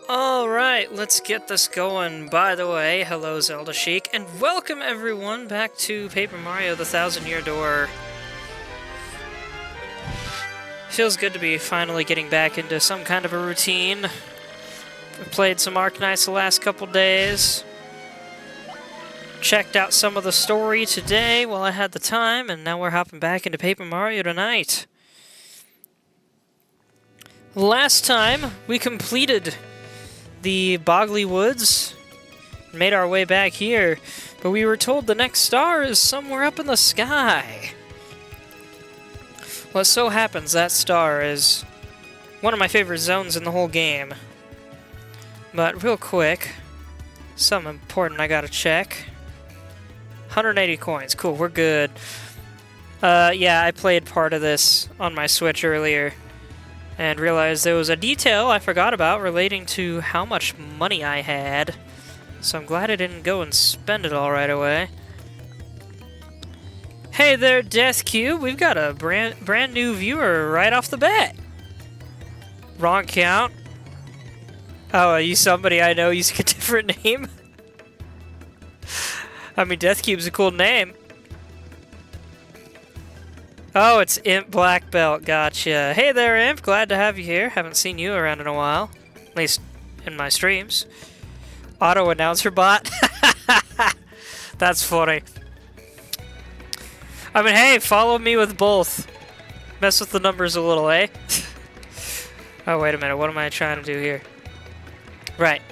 Alright, let's get this going. By the way, hello Zelda Chic, and welcome everyone back to Paper Mario the Thousand Year Door. Feels good to be finally getting back into some kind of a routine. I've played some Arknights the last couple days. Checked out some of the story today while I had the time, and now we're hopping back into Paper Mario tonight. Last time, we completed the Boggly Woods, made our way back here, but we were told the next star is somewhere up in the sky. Well, it so happens that star is one of my favorite zones in the whole game. But real quick, something important I gotta check. 180 coins, cool, we're good. Yeah, I played part of this on my Switch earlier and realized there was a detail I forgot about relating to how much money I had. So I'm glad I didn't go and spend it all right away. Hey there, Death Cube. We've got a brand new viewer right off the bat. Wrong count. Oh, are you somebody I know using a different name? I mean, Death Cube's a cool name. Oh, it's Imp Black Belt, gotcha. Hey there, Imp, glad to have you here. Haven't seen you around in a while. At least in my streams. Auto-announcer bot? That's funny. I mean, hey, follow me with both. Mess with the numbers a little, eh? Oh, wait a minute, what am I trying to do here? Right.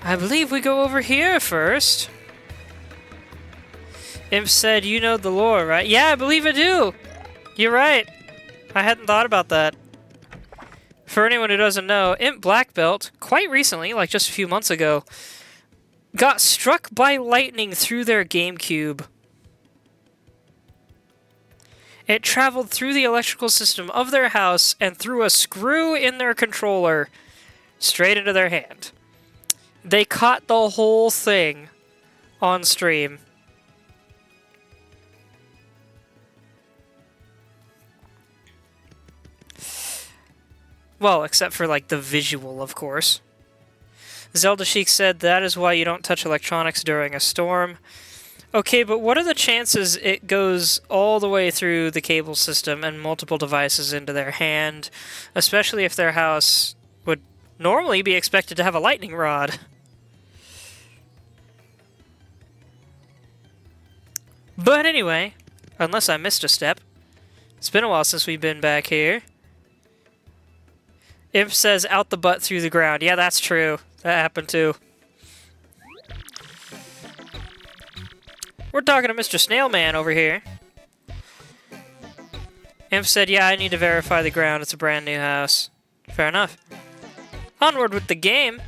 I believe we go over here first. Imp said you know the lore, right? Yeah, I believe I do! You're right. I hadn't thought about that. For anyone who doesn't know, Imp Black Belt, quite recently, like just a few months ago, got struck by lightning through their GameCube. It traveled through the electrical system of their house and through a screw in their controller straight into their hand. They caught the whole thing on stream. Well, except for, like, the visual, of course. Zelda Chic said that is why you don't touch electronics during a storm. Okay, but what are the chances it goes all the way through the cable system and multiple devices into their hand, especially if their house would normally be expected to have a lightning rod? But anyway, unless I missed a step, it's been a while since we've been back here. Imp says out the butt through the ground. Yeah, that's true. That happened too. We're talking to Mr. Snailman over here. Imp said, yeah, I need to verify the ground. It's a brand new house. Fair enough. Onward with the game.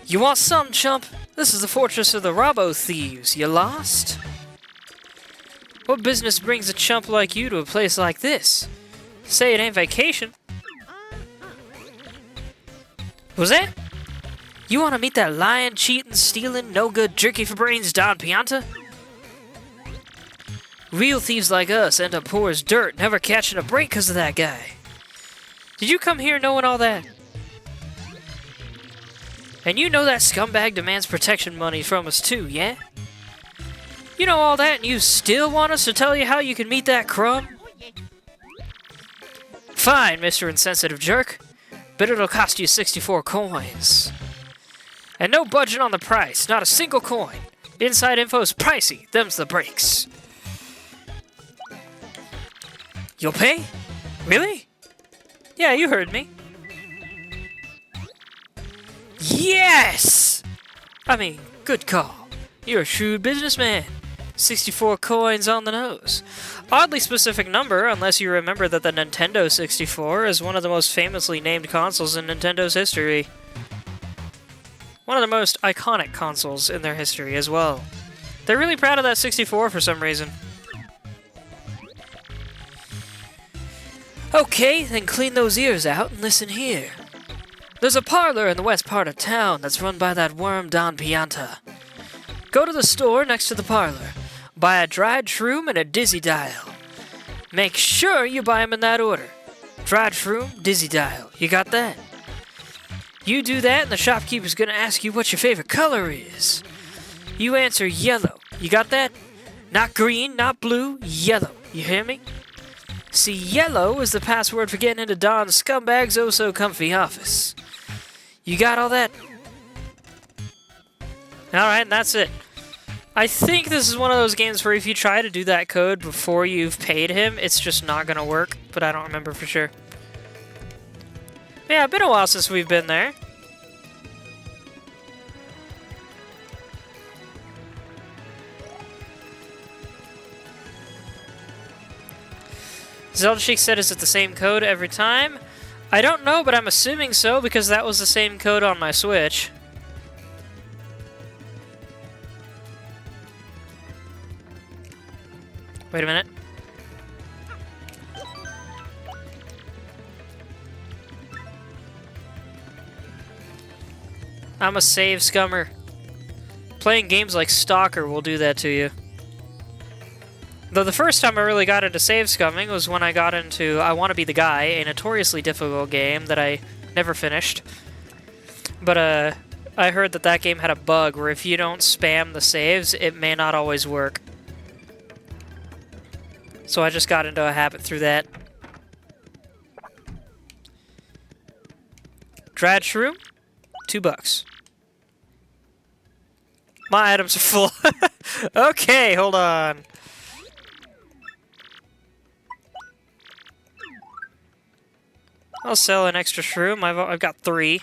You want something, chump? This is the fortress of the Robo-Thieves. You lost? What business brings a chump like you to a place like this? Say it ain't vacation. Was that? You want to meet that lying, cheating, stealing, no-good, jerky-for-brains Don Pianta? Real thieves like us end up poor as dirt, never catching a break because of that guy. Did you come here knowing all that? And you know that scumbag demands protection money from us too, yeah? You know all that and you still want us to tell you how you can meet that crumb? Fine, Mr. Insensitive Jerk. But it'll cost you 64 coins. And no budget on the price, not a single coin. Inside info's pricey, them's the breaks. You'll pay? Really? Yeah, you heard me. Yes! I mean, good call. You're a shrewd businessman. 64 coins on the nose. Oddly specific number, unless you remember that the Nintendo 64 is one of the most famously named consoles in Nintendo's history. One of the most iconic consoles in their history as well. They're really proud of that 64 for some reason. Okay, then clean those ears out and listen here. There's a parlor in the west part of town that's run by that worm Don Pianta. Go to the store next to the parlor. Buy a dried shroom and a dizzy dial. Make sure you buy them in that order. Dried shroom, dizzy dial. You got that? You do that, and the shopkeeper's gonna ask you what your favorite color is. You answer yellow. You got that? Not green, not blue, yellow. You hear me? See, yellow is the password for getting into Don's scumbag's oh-so-comfy office. You got all that? Alright, and that's it. I think this is one of those games where if you try to do that code before you've paid him, it's just not gonna work, but I don't remember for sure. Yeah, it's been a while since we've been there. Zelda Sheik said, is it the same code every time? I don't know, but I'm assuming so, because that was the same code on my Switch. Wait a minute. I'm a save scummer. Playing games like Stalker will do that to you. Though the first time I really got into save scumming was when I got into I Want to Be the Guy, a notoriously difficult game that I never finished. But I heard that that game had a bug where if you don't spam the saves, it may not always work. So I just got into a habit through that. Dried shroom, $2. My items are full. Okay, hold on. I'll sell an extra shroom. I've got 3.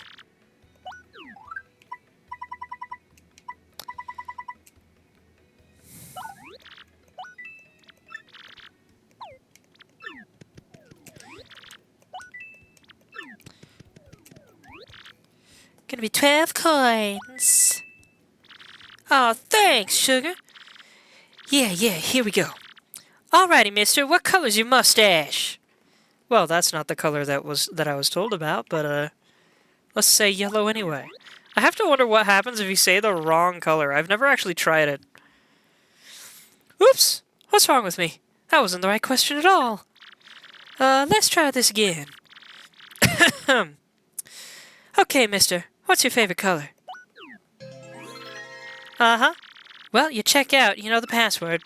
Gonna be 12 coins. Oh, thanks, sugar. Yeah, here we go. Alrighty, mister, what color's your mustache? Well, that's not the color that I was told about, but let's say yellow anyway. I have to wonder what happens if you say the wrong color. I've never actually tried it. Oops! What's wrong with me? That wasn't the right question at all. Let's try this again. Okay, mister. What's your favorite color? Uh-huh. Well, you check out. You know the password.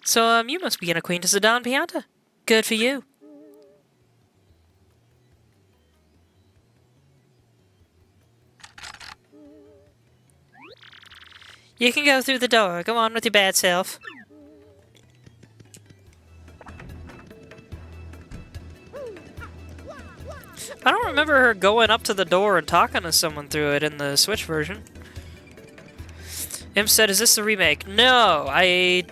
So, you must be an acquaintance of Don Pianta. Good for you. You can go through the door. Go on with your bad self. I don't remember her going up to the door and talking to someone through it in the Switch version. Imp said, is this the remake? No, I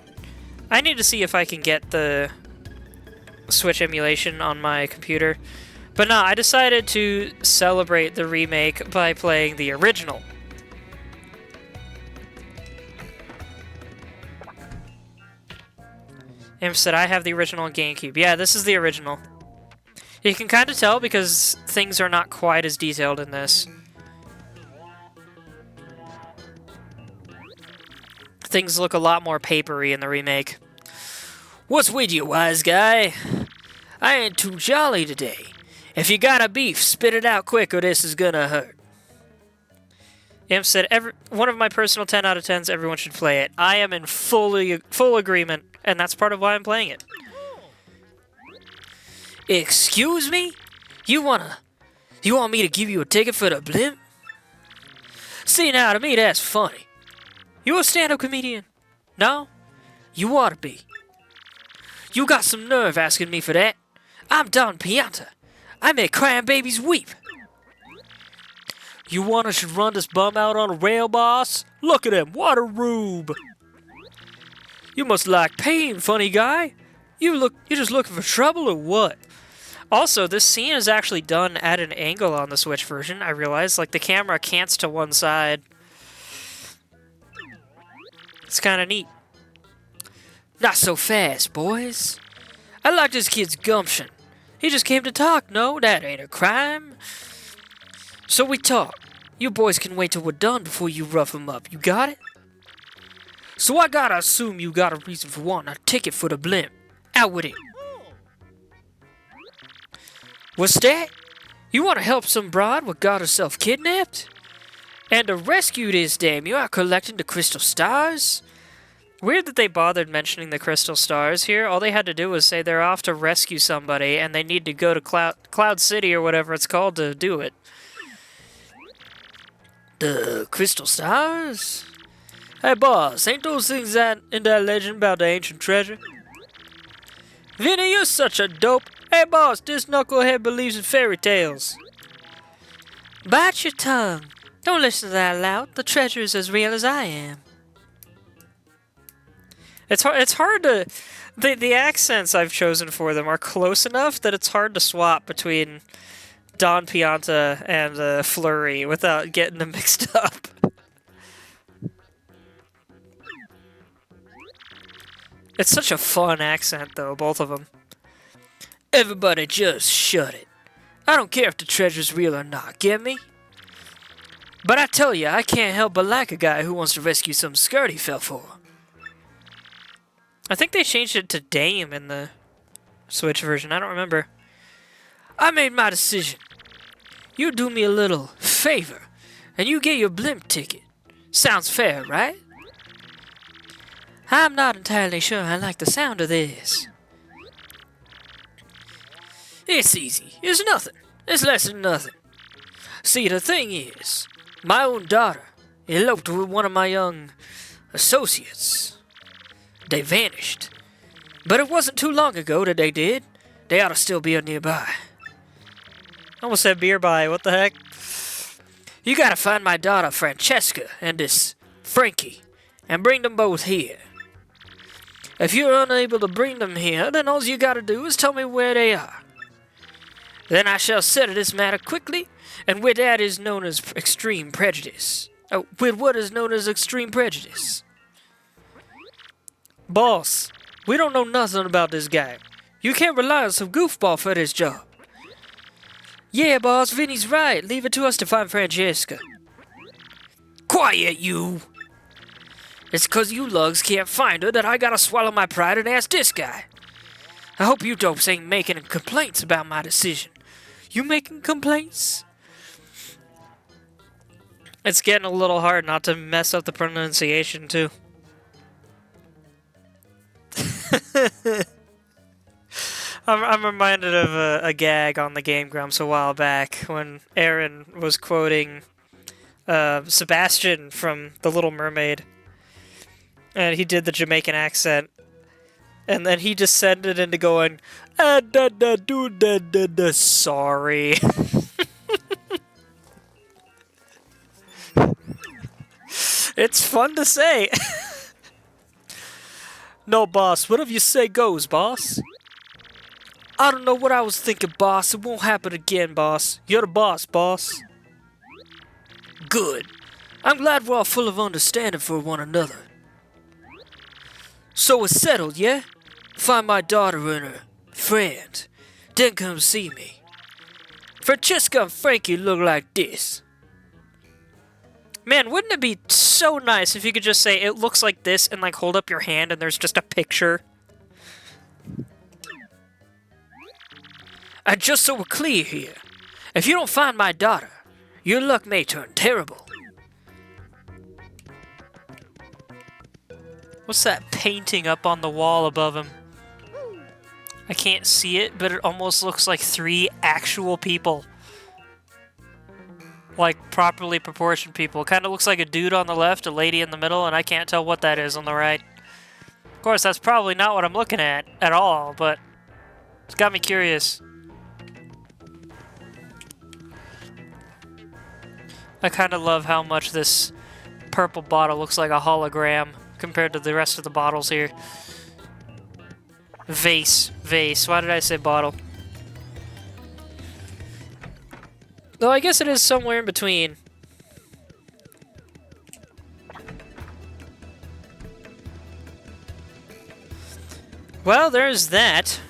need to see if I can get the Switch emulation on my computer. But no, I decided to celebrate the remake by playing the original. Imp said, I have the original on GameCube. Yeah, this is the original. You can kind of tell because things are not quite as detailed in this. Things look a lot more papery in the remake. What's with you, wise guy? I ain't too jolly today. If you got a beef, spit it out quick or this is gonna hurt. Imp said, one of my personal 10 out of 10s, everyone should play it. I am in full agreement, and that's part of why I'm playing it. Excuse me? You want me to give you a ticket for the blimp? See, now, to me, that's funny. You a stand-up comedian? No? You ought to be. You got some nerve asking me for that. I'm Don Pianta. I make crying babies weep. You want us to run this bum out on a rail, boss? Look at him, what a rube. You must like pain, funny guy. You're just looking for trouble or what? Also, this scene is actually done at an angle on the Switch version, I realize. Like, the camera cants to one side. It's kind of neat. Not so fast, boys. I like this kid's gumption. He just came to talk. No, that ain't a crime. So we talk. You boys can wait till we're done before you rough him up. You got it? So I gotta assume you got a reason for wanting a ticket for the blimp. Out with it. What's that? You want to help some broad what got herself kidnapped? And to rescue this dame, you are collecting the crystal stars? Weird that they bothered mentioning the crystal stars here. All they had to do was say they're off to rescue somebody and they need to go to Cloud City or whatever it's called to do it. The crystal stars? Hey boss, ain't those things that in that legend about the ancient treasure? Vinny, you're such a dope. Hey boss, this knucklehead believes in fairy tales. Bite your tongue. Don't listen to that loud. The treasure is as real as I am. It's hard to... The accents I've chosen for them are close enough that it's hard to swap between Don Pianta and Flurry without getting them mixed up. It's such a fun accent, though, both of them. Everybody just shut it. I don't care if the treasure's real or not, get me? But I tell ya, I can't help but like a guy who wants to rescue some skirt he fell for. I think they changed it to Dame in the Switch version. I don't remember. I made my decision. You do me a little favor, and you get your blimp ticket. Sounds fair, right? I'm not entirely sure I like the sound of this. It's easy. It's nothing. It's less than nothing. See, the thing is, my own daughter eloped with one of my young associates. They vanished. But it wasn't too long ago that they did. They ought to still be nearby. I almost said nearby. What the heck? You gotta find my daughter Francesca and this Frankie and bring them both here. If you're unable to bring them here, then all you gotta do is tell me where they are. Then I shall settle this matter quickly, and with that is known as extreme prejudice. With what is known as extreme prejudice. Boss, we don't know nothing about this guy. You can't rely on some goofball for this job. Yeah, boss, Vinny's right. Leave it to us to find Francesca. Quiet, you! It's 'cause you lugs can't find her that I gotta swallow my pride and ask this guy. I hope you dopes ain't making complaints about my decision. You making complaints? It's getting a little hard not to mess up the pronunciation, too. I'm reminded of a gag on the Game Grumps a while back when Aaron was quoting Sebastian from The Little Mermaid. And he did the Jamaican accent. And then he descended into going, sorry. It's fun to say. No, boss. Whatever you say goes, boss. I don't know what I was thinking, boss. It won't happen again, boss. You're the boss, boss. Good. I'm glad we're all full of understanding for one another. So it's settled, yeah? Find my daughter and her friend. Then come see me. Francesca and Frankie look like this. Man, wouldn't it be so nice if you could just say, it looks like this, and like hold up your hand and there's just a picture? And just so we're clear here, if you don't find my daughter, your luck may turn terrible. What's that painting up on the wall above him? I can't see it, but it almost looks like 3 actual people. Like, properly proportioned people. Kind of looks like a dude on the left, a lady in the middle, and I can't tell what that is on the right. Of course, that's probably not what I'm looking at all, but it's got me curious. I kind of love how much this purple bottle looks like a hologram compared to the rest of the bottles here. Vase. Why did I say bottle? Though I guess it is somewhere in between. Well, there's that.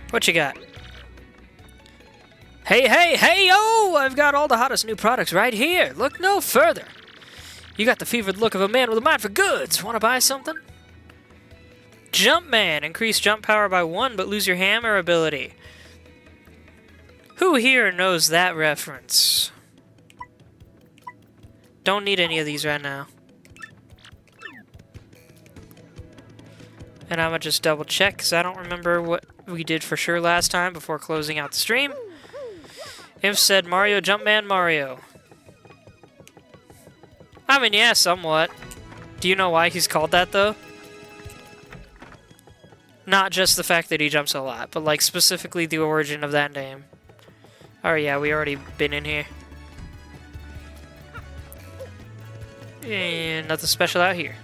What you got? Hey, yo! I've got all the hottest new products right here. Look no further. You got the fevered look of a man with a mind for goods. Want to buy something? Jumpman. Increase jump power by 1, but lose your hammer ability. Who here knows that reference? Don't need any of these right now. And I'm gonna just double check, because I don't remember what we did for sure last time before closing out the stream. Imp said Mario Jumpman Mario. I mean, yeah, somewhat. Do you know why he's called that, though? Not just the fact that he jumps a lot, but, like, specifically the origin of that name. Oh, yeah, we already been in here. And nothing special out here.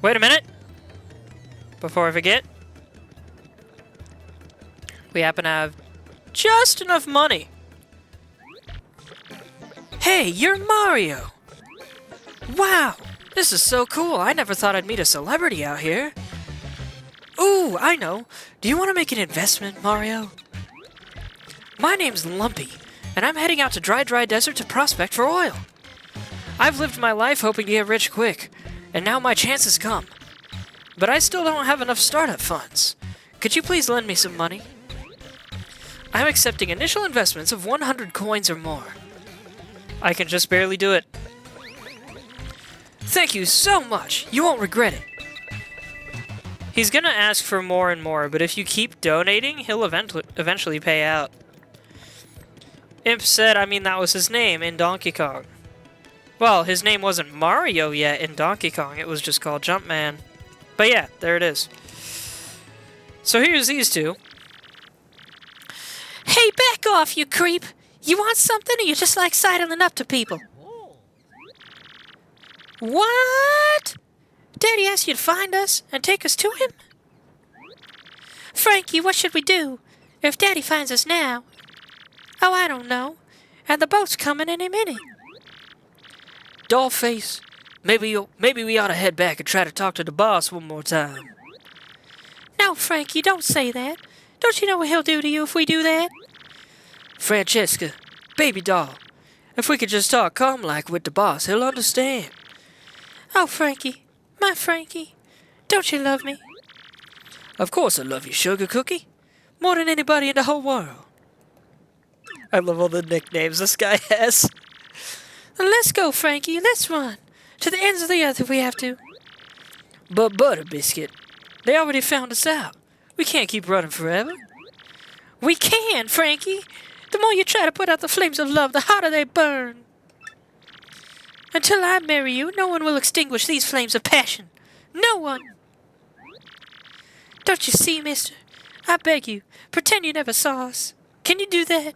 Wait a minute! Before I forget, we happen to have just enough money. Hey, you're Mario! Wow, this is so cool. I never thought I'd meet a celebrity out here. Ooh, I know. Do you want to make an investment, Mario? My name's Lumpy, and I'm heading out to Dry Desert to prospect for oil. I've lived my life hoping to get rich quick, and now my chance has come. But I still don't have enough startup funds. Could you please lend me some money? I'm accepting initial investments of 100 coins or more. I can just barely do it. Thank you so much. You won't regret it. He's gonna ask for more and more, but if you keep donating, he'll eventually pay out. Imp said, I mean, that was his name in Donkey Kong. Well, his name wasn't Mario yet in Donkey Kong. It was just called Jumpman. But yeah, there it is. So here's these two. Hey, back off, you creep! You want something, or you just like sidling up to people? What? Daddy asked you to find us and take us to him? Frankie, what should we do if Daddy finds us now? Oh, I don't know. And the boat's coming any minute. Dollface, maybe we ought to head back and try to talk to the boss one more time. No, Frankie, don't say that. Don't you know what he'll do to you if we do that? Francesca, baby doll, if we could just talk calm-like with the boss, he'll understand. Oh, Frankie, my Frankie, don't you love me? Of course I love you, sugar cookie. More than anybody in the whole world. I love all the nicknames this guy has. Let's go, Frankie, let's run. To the ends of the earth if we have to. But Butter Biscuit, they already found us out. We can't keep running forever. We can, Frankie. The more you try to put out the flames of love, the hotter they burn. Until I marry you, no one will extinguish these flames of passion. No one. Don't you see, mister? I beg you, pretend you never saw us. Can you do that?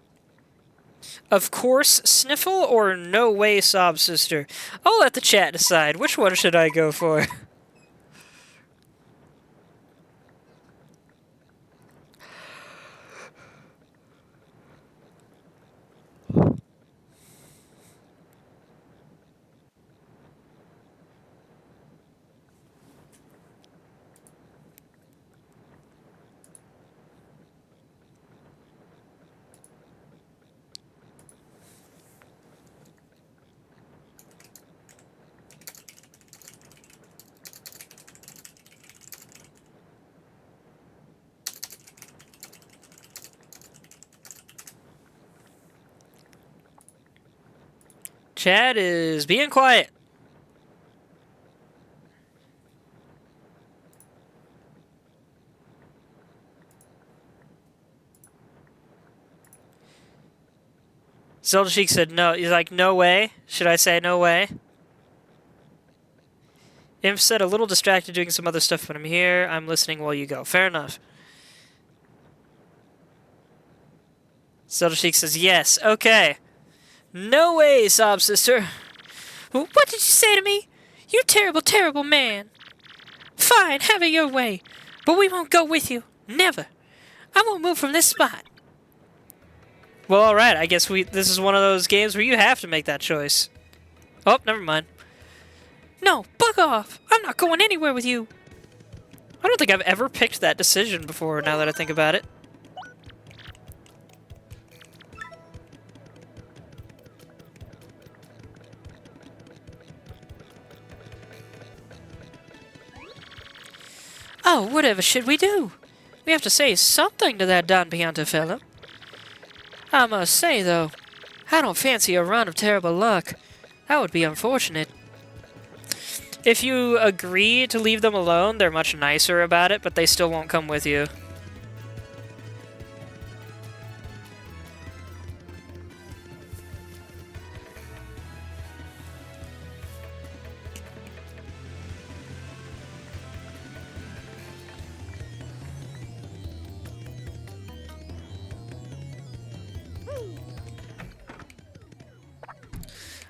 Of course, Sniffle or no way, Sob Sister. I'll let the chat decide. Which one should I go for? Chat is being quiet. Zelda Sheik said no. He's like, no way. Should I say no way? Imp said a little distracted doing some other stuff, but I'm here. I'm listening while you go. Fair enough. Zelda Sheik says yes. Okay. No way, Sob Sister. What did you say to me? You terrible, terrible man. Fine, have it your way. But we won't go with you. Never. I won't move from this spot. Well, alright, I guess this is one of those games where you have to make that choice. Oh, never mind. No, bug off! I'm not going anywhere with you! I don't think I've ever picked that decision before, now that I think about it. Oh, whatever should we do? We have to say something to that Don Pianta fellow. I must say, though, I don't fancy a run of terrible luck. That would be unfortunate. If you agree to leave them alone, they're much nicer about it, but they still won't come with you.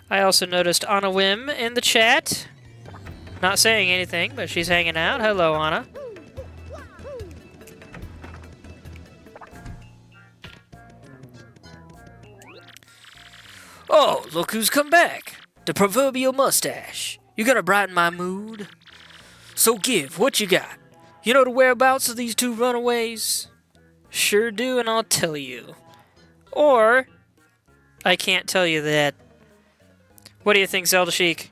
I also noticed Anna Wim in the chat. Not saying anything, but she's hanging out. Hello, Anna. Oh, look who's come back. The proverbial mustache. You gonna brighten my mood? So give, what you got? You know the whereabouts of these two runaways? Sure do, and I'll tell you. Or, I can't tell you that. What do you think, Zelda Sheik?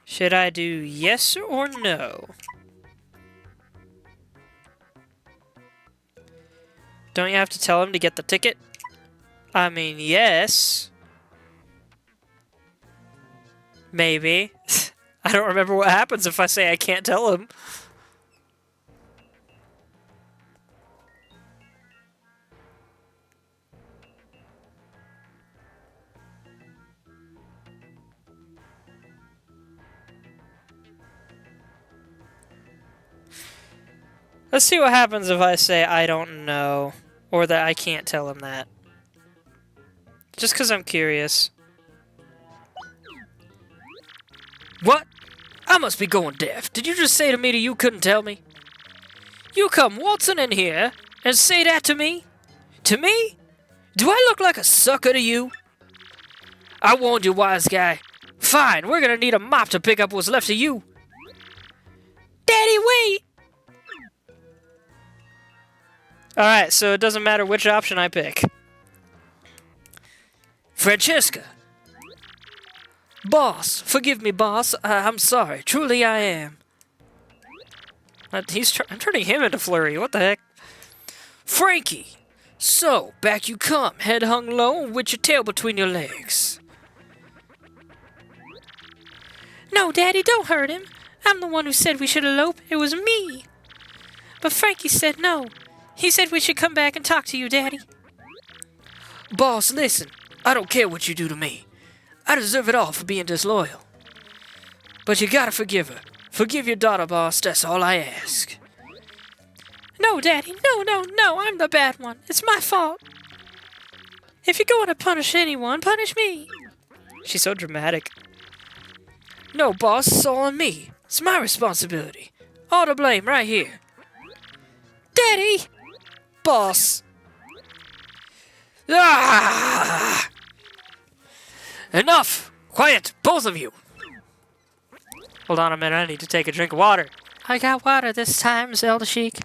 Should I do yes or no? Don't you have to tell him to get the ticket? I mean, yes. Maybe. I don't remember what happens if I say I can't tell him. Let's see what happens if I say I don't know, or that I can't tell him that. Just because I'm curious. What? I must be going deaf. Did you just say to me that you couldn't tell me? You come waltzing in here and say that to me? To me? Do I look like a sucker to you? I warned you, wise guy. Fine, we're gonna need a mop to pick up what's left of you. Daddy, wait! Alright, so it doesn't matter which option I pick. Francesca! Boss! Forgive me, boss. I'm sorry. Truly I am. I'm turning him into Flurry. What the heck? Frankie! So, back you come, head hung low and with your tail between your legs. No, Daddy, don't hurt him. I'm the one who said we should elope. It was me. But Frankie said no. He said we should come back and talk to you, Daddy. Boss, listen. I don't care what you do to me. I deserve it all for being disloyal. But you gotta forgive her. Forgive your daughter, boss. That's all I ask. No, Daddy. No. I'm the bad one. It's my fault. If you're going to punish anyone, punish me. She's so dramatic. No, boss. It's all on me. It's my responsibility. All the blame right here. Daddy! Boss. Ah! Enough! Quiet, both of you! Hold on a minute, I need to take a drink of water. I got water this time, Zelda Sheik.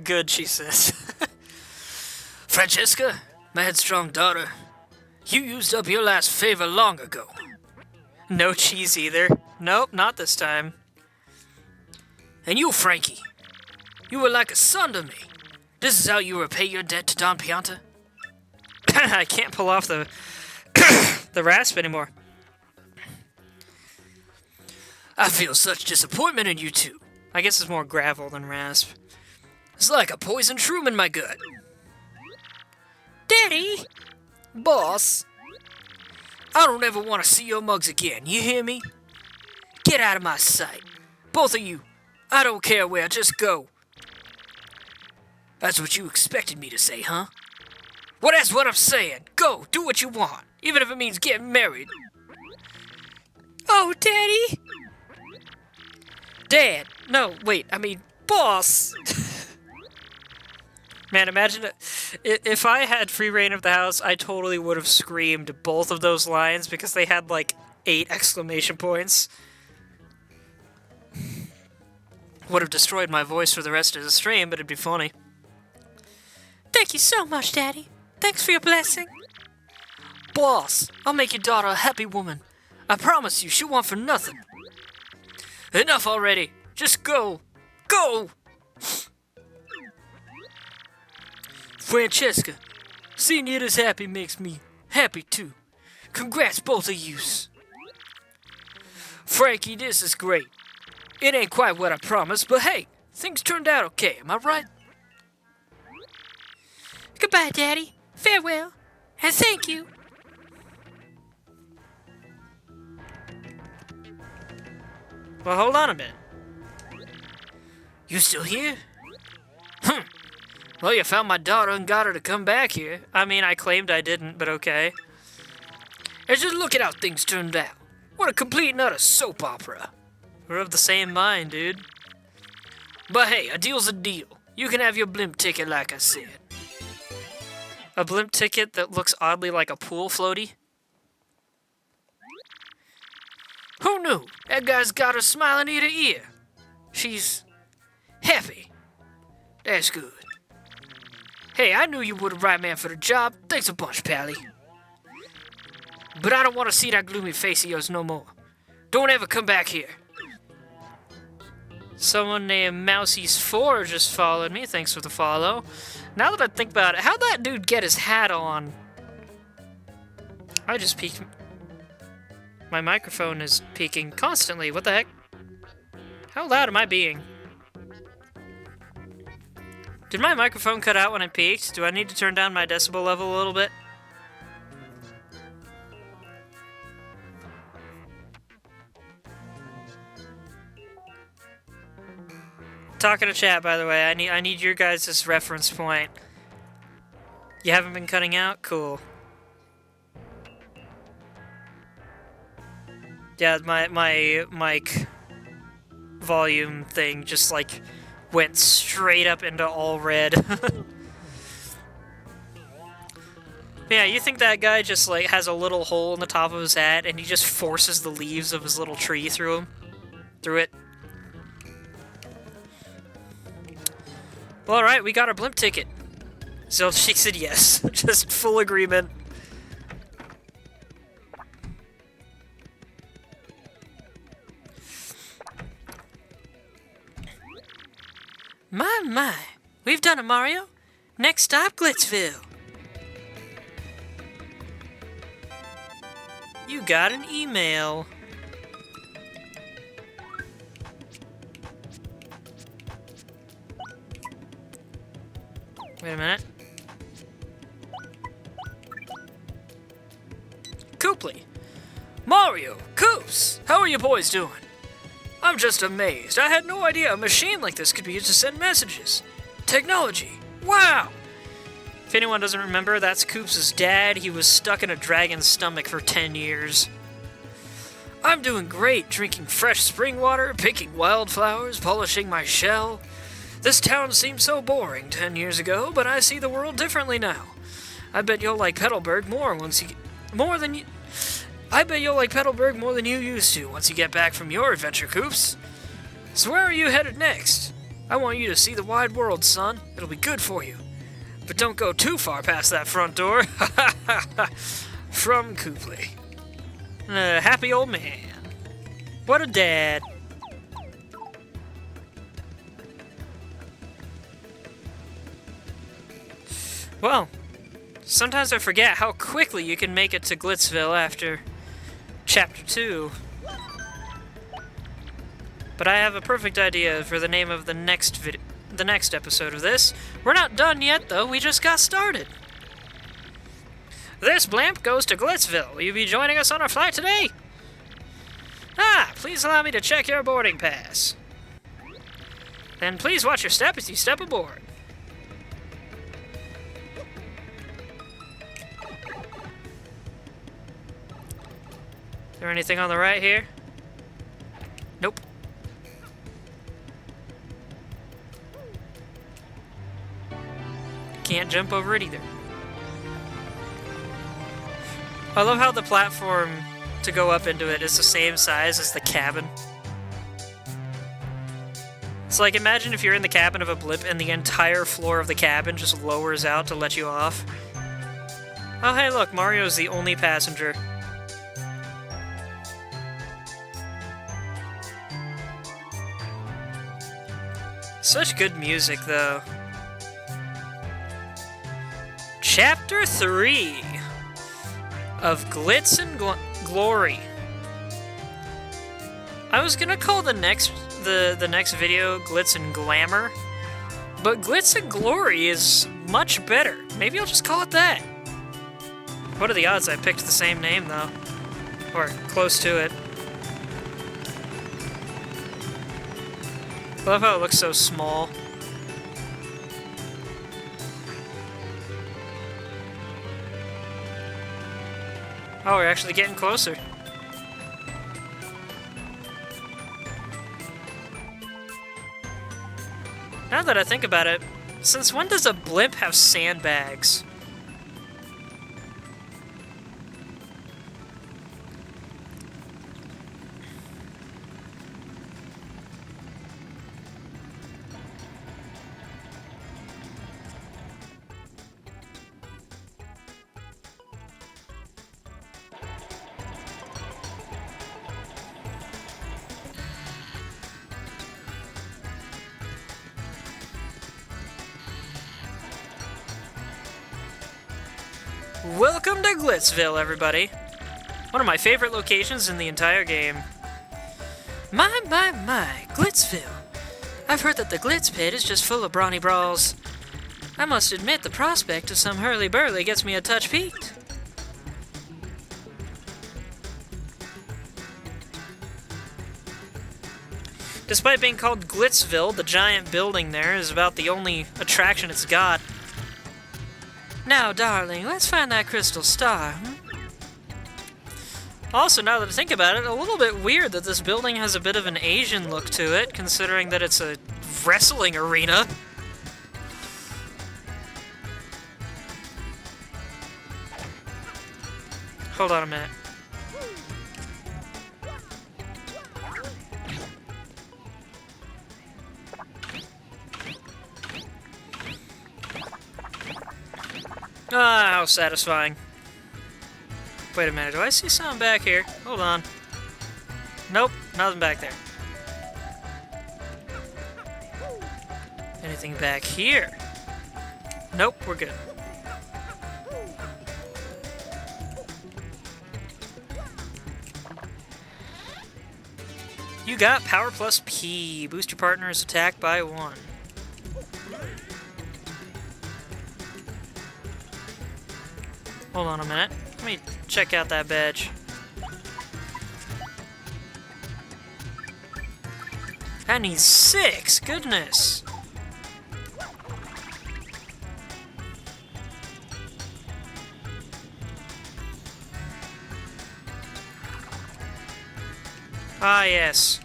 Good, she says. Francesca, my headstrong daughter, you used up your last favor long ago. No cheese either. Nope, not this time. And you, Frankie, you were like a son to me. This is how you repay your debt to Don Pianta? I can't pull off the the rasp anymore. I feel such disappointment in you two. I guess it's more gravel than rasp. It's like a poison shroom in my gut. Daddy! Boss! I don't ever want to see your mugs again, you hear me? Get out of my sight. Both of you. I don't care where, just go. That's what you expected me to say, huh? Well, that's what I'm saying. Go, do what you want, even if it means getting married. Oh, Daddy! Dad! No, wait, I mean, boss! Man, imagine it. If I had free reign of the house, I totally would have screamed both of those lines because they had like 8 exclamation points. Would have destroyed my voice for the rest of the stream, but it'd be funny. Thank you so much, Daddy. Thanks for your blessing. Boss, I'll make your daughter a happy woman. I promise you, she'll want for nothing. Enough already. Just go. Go! Francesca, seeing you this happy makes me happy too. Congrats, both of yous. Frankie, this is great. It ain't quite what I promised, but hey, things turned out okay, am I right? Goodbye, Daddy. Farewell. And thank you. Well, hold on a minute. You still here? Well, you found my daughter and got her to come back here. I mean, I claimed I didn't, but okay. And just look at how things turned out. What a complete and utter soap opera. We're of the same mind, dude. But hey, a deal's a deal. You can have your blimp ticket like I said. A blimp ticket that looks oddly like a pool floaty? Who knew? That guy's got her smiling ear to ear. She's happy. That's good. Hey, I knew you were the right man for the job. Thanks a bunch, Pally. But I don't want to see that gloomy face of yours no more. Don't ever come back here. Someone named Mousie's4 just followed me. Thanks for the follow. Now that I think about it, how'd that dude get his hat on? I just peeked. My microphone is peaking constantly. What the heck? How loud am I being? Did my microphone cut out when it peaked? Do I need to turn down my decibel level a little bit? Talking to chat, by the way. I need your guys' reference point. You haven't been cutting out? Cool. Yeah, my mic volume thing just like went straight up into all red. Yeah, you think that guy just like has a little hole in the top of his hat and he just forces the leaves of his little tree through it? Well, alright, we got our blimp ticket. So she said yes. Just full agreement. My. We've done it, Mario. Next stop, Glitzville. You got an email. Wait a minute. Cooply. Mario, Coops, how are you boys doing? I'm just amazed. I had no idea a machine like this could be used to send messages. Technology. Wow! If anyone doesn't remember, that's Coops' dad. He was stuck in a dragon's stomach for 10 years. I'm doing great, drinking fresh spring water, picking wildflowers, polishing my shell. This town seemed so boring 10 years ago, but I see the world differently now. I bet you'll like Petalburg more than you used to once you get back from your adventure, Coops. So where are you headed next? I want you to see the wide world, son. It'll be good for you. But don't go too far past that front door. From Cooply. Happy old man. What a dad. Well, sometimes I forget how quickly you can make it to Glitzville after Chapter 2. But I have a perfect idea for the name of the next episode of this. We're not done yet, though. We just got started. This blimp goes to Glitzville. Will you be joining us on our flight today? Please allow me to check your boarding pass. Then please watch your step as you step aboard. there anything on the right here? Nope. Can't jump over it either. I love how the platform to go up into it is the same size as the cabin. It's like, imagine if you're in the cabin of a blimp and the entire floor of the cabin just lowers out to let you off. Oh hey look, Mario's the only passenger. Such good music, though. Chapter 3 of Glitz and Glory. I was gonna call the next video Glitz and Glamour, but Glitz and Glory is much better. Maybe I'll just call it that. What are the odds I picked the same name, though? Or close to it. I love how it looks so small. Oh, we're actually getting closer. Now that I think about it, since when does a blimp have sandbags? Welcome to Glitzville, everybody. One of my favorite locations in the entire game. My, Glitzville. I've heard that the Glitz Pit is just full of brawny brawls. I must admit the prospect of some hurly-burly gets me a touch piqued. Despite being called Glitzville, the giant building there is about the only attraction it's got. Now, darling, let's find that crystal star. Also, now that I think about it, a little bit weird that this building has a bit of an Asian look to it, considering that it's a wrestling arena. Hold on a minute. Ah, how satisfying. Wait a minute, do I see something back here? Hold on. Nope, nothing back there. Anything back here? Nope, we're good. You got Power Plus P. Boost your partner's attack by 1. Hold on a minute. Let me check out that badge. That needs 6! Goodness! Ah, yes.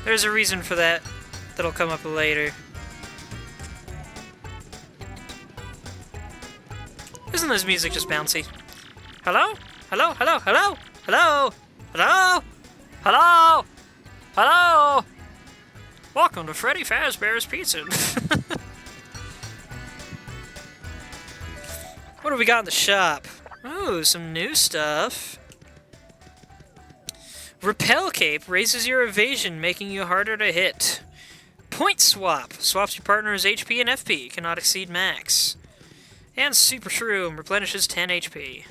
There's a reason for that that'll come up later. Isn't this music just bouncy? Hello? Hello? Hello? Hello? Hello? Hello? Hello? Hello? Welcome to Freddy Fazbear's Pizza. What do we got in the shop? Ooh, some new stuff. Repel Cape raises your evasion, making you harder to hit. Point Swap swaps your partner's HP and FP, cannot exceed max. And Super Shroom replenishes 10 HP.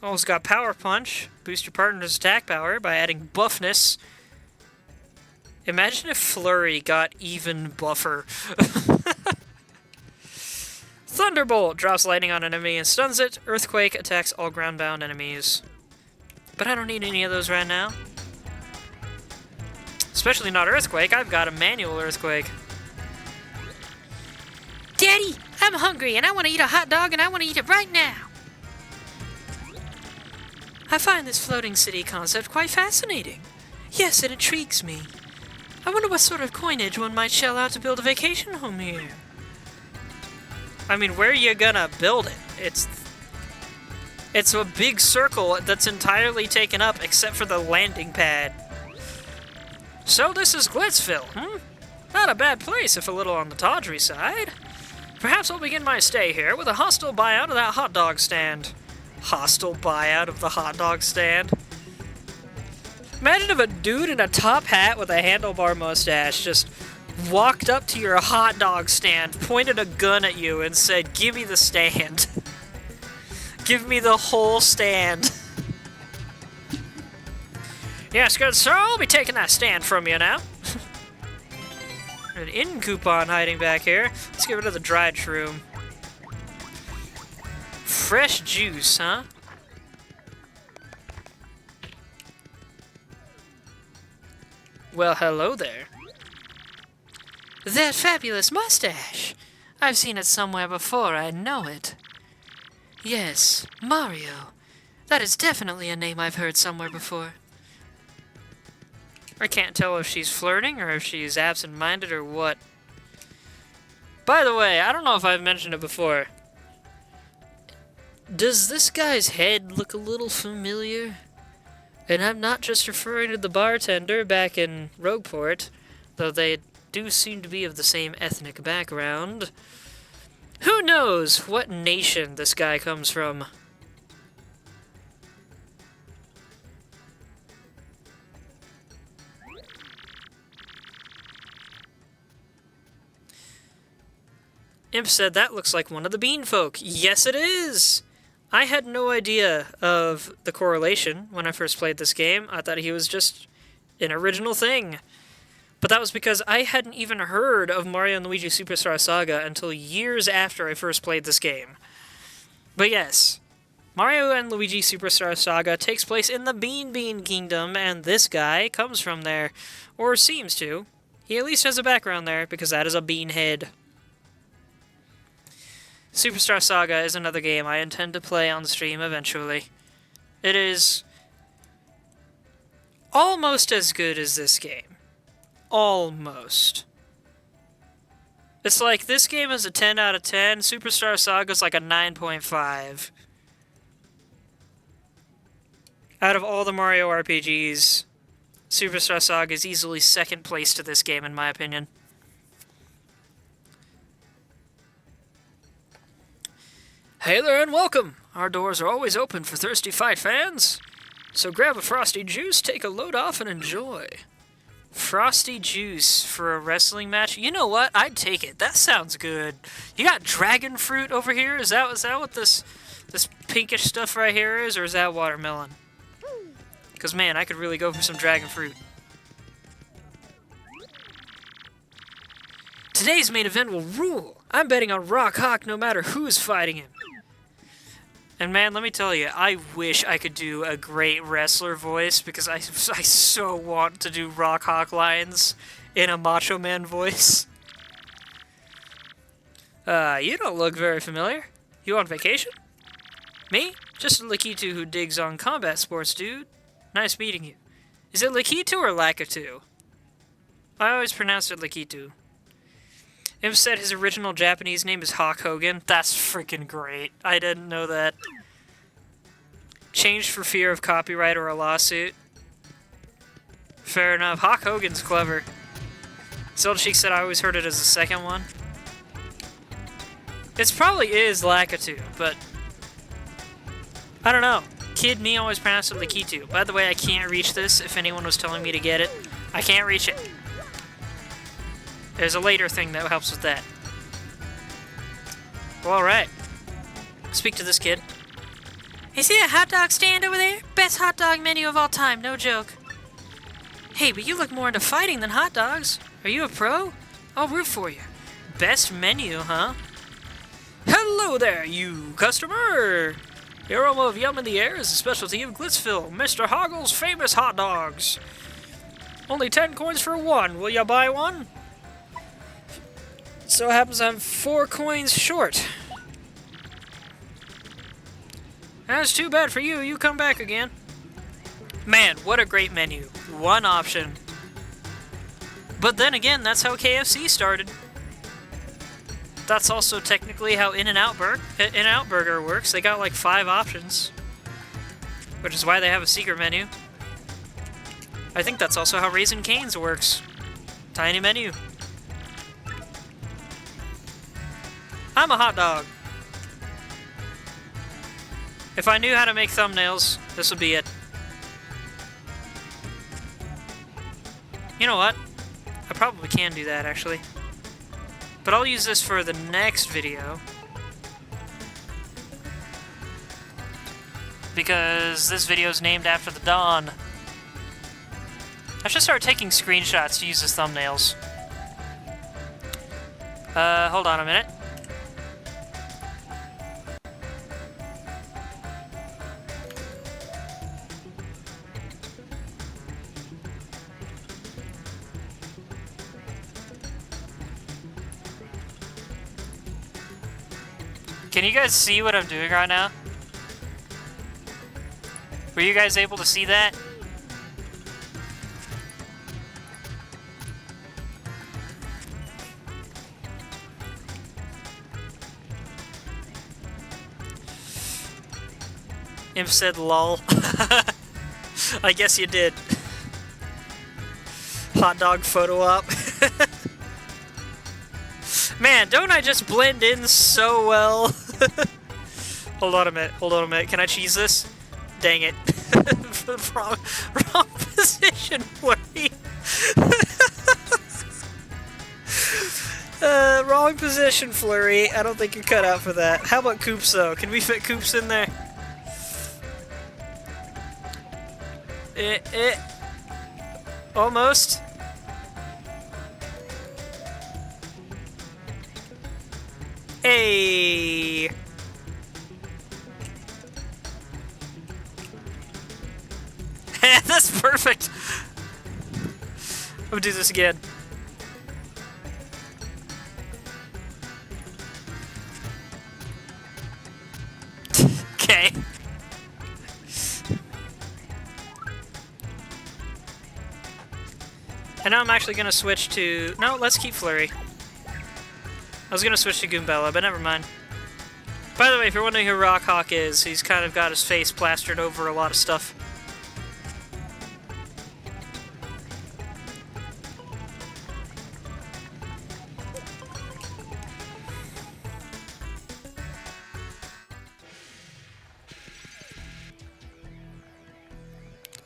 Also got Power Punch, boost your partner's attack power by adding buffness. Imagine if Flurry got even buffer. Thunderbolt drops lightning on an enemy and stuns it. Earthquake attacks all ground-bound enemies. But I don't need any of those right now. Especially not Earthquake. I've got a manual Earthquake. Daddy, I'm hungry and I want to eat a hot dog and I want to eat it right now. I find this floating city concept quite fascinating. Yes, it intrigues me. I wonder what sort of coinage one might shell out to build a vacation home here. I mean, where are you gonna build it? It's a big circle that's entirely taken up except for the landing pad. So this is Glitzville, hmm? Not a bad place if a little on the tawdry side. Perhaps I'll begin my stay here with a hostile buyout of that hot dog stand. Hostile buyout of the hot dog stand? Imagine if a dude in a top hat with a handlebar mustache just walked up to your hot dog stand, pointed a gun at you, and said, "Give me the stand." Give me the whole stand. Yes, good sir, I'll be taking that stand from you now. An in coupon hiding back here. Let's get rid of the dried shroom. Fresh juice, huh? Well, hello there. That fabulous mustache! I've seen it somewhere before, I know it. Yes, Mario. That is definitely a name I've heard somewhere before. I can't tell if she's flirting or if she's absent-minded or what. By the way, I don't know if I've mentioned it before. Does this guy's head look a little familiar? And I'm not just referring to the bartender back in Rogueport, though they do seem to be of the same ethnic background. Who knows what nation this guy comes from? Imp said that looks like one of the bean folk. Yes, it is! I had no idea of the correlation when I first played this game. I thought he was just an original thing. But that was because I hadn't even heard of Mario & Luigi Superstar Saga until years after I first played this game. But yes, Mario & Luigi Superstar Saga takes place in the Bean Bean Kingdom, and this guy comes from there. Or seems to. He at least has a background there, because that is a bean head. Superstar Saga is another game I intend to play on stream eventually. It is almost as good as this game. Almost. It's like this game is a 10 out of 10, Superstar Saga is like a 9.5. Out of all the Mario RPGs, Superstar Saga is easily second place to this game in my opinion. Hey there and welcome! Our doors are always open for thirsty fight fans. So grab a frosty juice, take a load off, and enjoy. Frosty juice for a wrestling match? You know what? I'd take it. That sounds good. You got dragon fruit over here? Is that what this pinkish stuff right here is, or is that watermelon? Because, man, I could really go for some dragon fruit. Today's main event will rule. I'm betting on Rock Hawk no matter who's fighting him. And man, let me tell you, I wish I could do a great wrestler voice because I so want to do Rock Hawk lines in a Macho Man voice. You don't look very familiar. You on vacation? Me? Just a Lakitu who digs on combat sports, dude. Nice meeting you. Is it Lakitu or Lakitu? I always pronounced it Lakitu. Imp said his original Japanese name is Hawk Hogan. That's freaking great. I didn't know that. Changed for fear of copyright or a lawsuit. Fair enough. Hawk Hogan's clever. Zelda Sheik said I always heard it as the second one. It probably is Lakitu, but I don't know. Kid me always pronounced it Lakitu. By the way, I can't reach this if anyone was telling me to get it. I can't reach it. There's a later thing that helps with that. Well, alright. Speak to this kid. You see that hot dog stand over there? Best hot dog menu of all time, no joke. Hey, but you look more into fighting than hot dogs. Are you a pro? I'll root for you. Best menu, huh? Hello there, you customer! The aroma of yum in the air is a specialty of Glitzville, Mr. Hoggle's famous hot dogs. Only 10 coins for one. Will ya buy one? So it happens I'm 4 coins short. That's too bad for you. You come back again. Man, what a great menu. One option. But then again, that's how KFC started. That's also technically how In-N-Out Burger works. They got like 5 options. Which is why they have a secret menu. I think that's also how Raising Cane's works. Tiny menu. I'm a hot dog. If I knew how to make thumbnails, this would be it. You know what? I probably can do that, actually. But I'll use this for the next video. Because this video is named after the dawn. I should start taking screenshots to use as thumbnails. Hold on a minute. Can you guys see what I'm doing right now? Were you guys able to see that? Imp said lol. I guess you did. Hot dog photo op. Man, don't I just blend in so well? Hold on a minute. Can I cheese this? Dang it. wrong position, Flurry. Wrong position, Flurry. I don't think you're cut out for that. How about Coops, though? Can we fit Coops in there? Almost. Hey. That's perfect. I'm gonna do this again. Okay. And now I'm actually gonna switch to... No, let's keep Flurry. I was gonna switch to Goombella, but never mind. By the way, if you're wondering who Rockhawk is, he's kind of got his face plastered over a lot of stuff.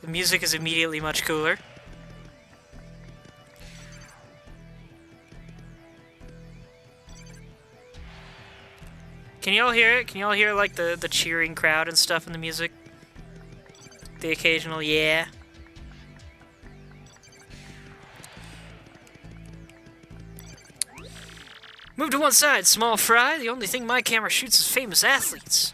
The music is immediately much cooler. Can y'all hear it? Can y'all hear, like, the cheering crowd and stuff in the music? The occasional yeah. Move to one side, small fry. The only thing my camera shoots is famous athletes.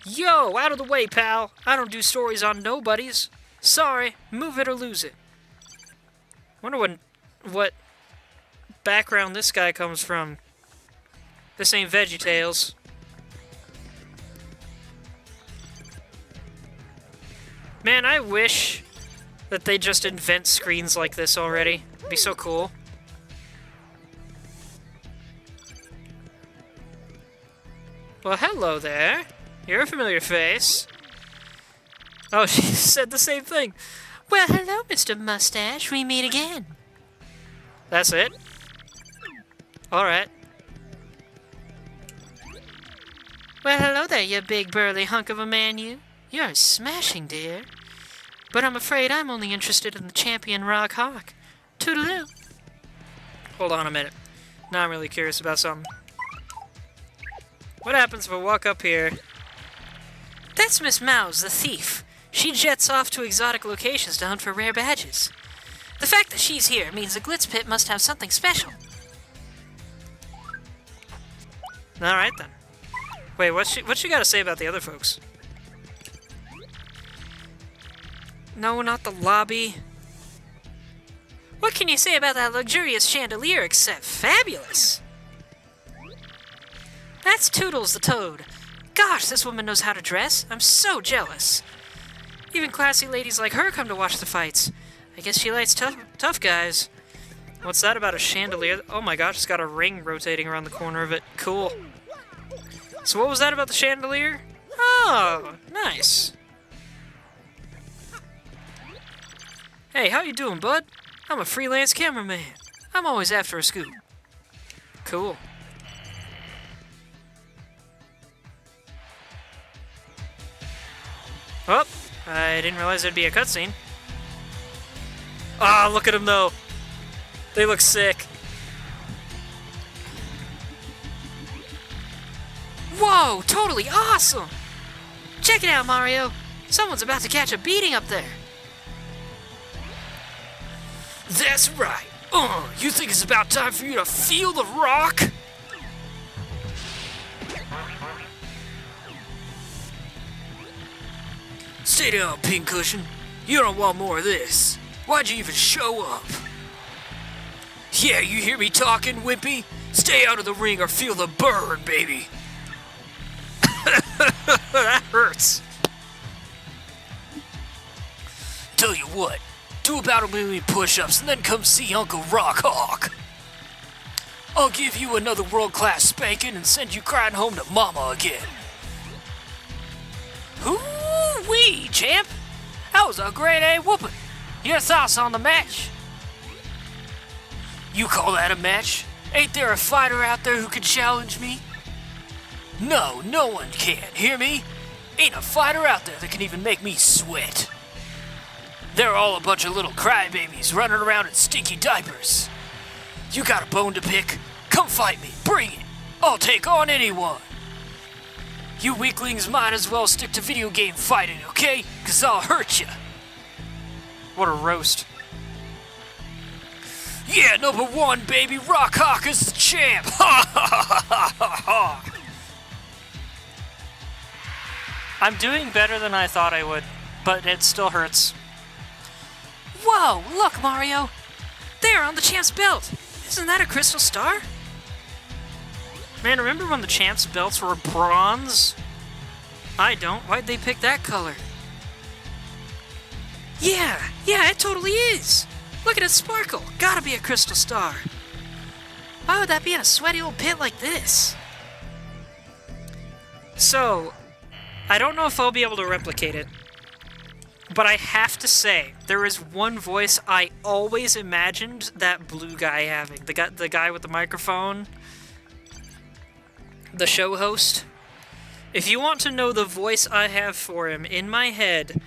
Yo, out of the way, pal. I don't do stories on nobodies. Sorry, move it or lose it. Wonder what background this guy comes from. This ain't VeggieTales. Man, I wish that they just invent screens like this already. It'd be so cool. Well, hello there. You're a familiar face. Oh, she said the same thing. Well, hello, Mr. Mustache. We meet again. That's it? Alright. Well, hello there, you big burly hunk of a man, you. You're smashing, dear. But I'm afraid I'm only interested in the champion Rockhawk. Toodaloo. Hold on a minute. Now I'm really curious about something. What happens if I walk up here? That's Miss Mouse, the thief. She jets off to exotic locations to hunt for rare badges. The fact that she's here means the Glitz Pit must have something special. Alright then. Wait, what's she got to say about the other folks? No, not the lobby. What can you say about that luxurious chandelier except fabulous? That's Toodles the Toad. Gosh, this woman knows how to dress. I'm so jealous. Even classy ladies like her come to watch the fights. I guess she likes tough guys. What's that about a chandelier? Oh my gosh, it's got a ring rotating around the corner of it. Cool. So what was that about the chandelier? Oh, nice. Hey, how you doing, bud? I'm a freelance cameraman. I'm always after a scoop. Cool. Oh, I didn't realize there'd be a cutscene. Ah, look at them though. They look sick. Whoa, totally awesome! Check it out, Mario. Someone's about to catch a beating up there. That's right. You think it's about time for you to feel the rock? Stay down, Pincushion. You don't want more of this. Why'd you even show up? Yeah, you hear me talking, Wimpy? Stay out of the ring or feel the burn, baby. That hurts. Tell you what, do about a million push-ups and then come see Uncle Rockhawk. I'll give you another world-class spanking and send you crying home to Mama again. Hoo-wee, champ! That was a great A whooping. Your thoughts on the match? You call that a match? Ain't there a fighter out there who can challenge me? No, no one can, hear me? Ain't a fighter out there that can even make me sweat. They're all a bunch of little crybabies running around in stinky diapers. You got a bone to pick? Come fight me, bring it. I'll take on anyone. You weaklings might as well stick to video game fighting, okay? 'Cause I'll hurt you. What a roast. Yeah, number one, baby. Rockhawk is the champ. Ha ha ha ha ha. I'm doing better than I thought I would, but it still hurts. Whoa, look, Mario. There on the champ's belt. Isn't that a crystal star? Man, remember when the champ's belts were bronze? I don't. Why'd they pick that color? Yeah, it totally is. Look at it sparkle. Gotta be a crystal star. Why would that be in a sweaty old pit like this? So, I don't know if I'll be able to replicate it, but I have to say, there is one voice I always imagined that blue guy having. The guy with the microphone. The show host. If you want to know the voice I have for him in my head,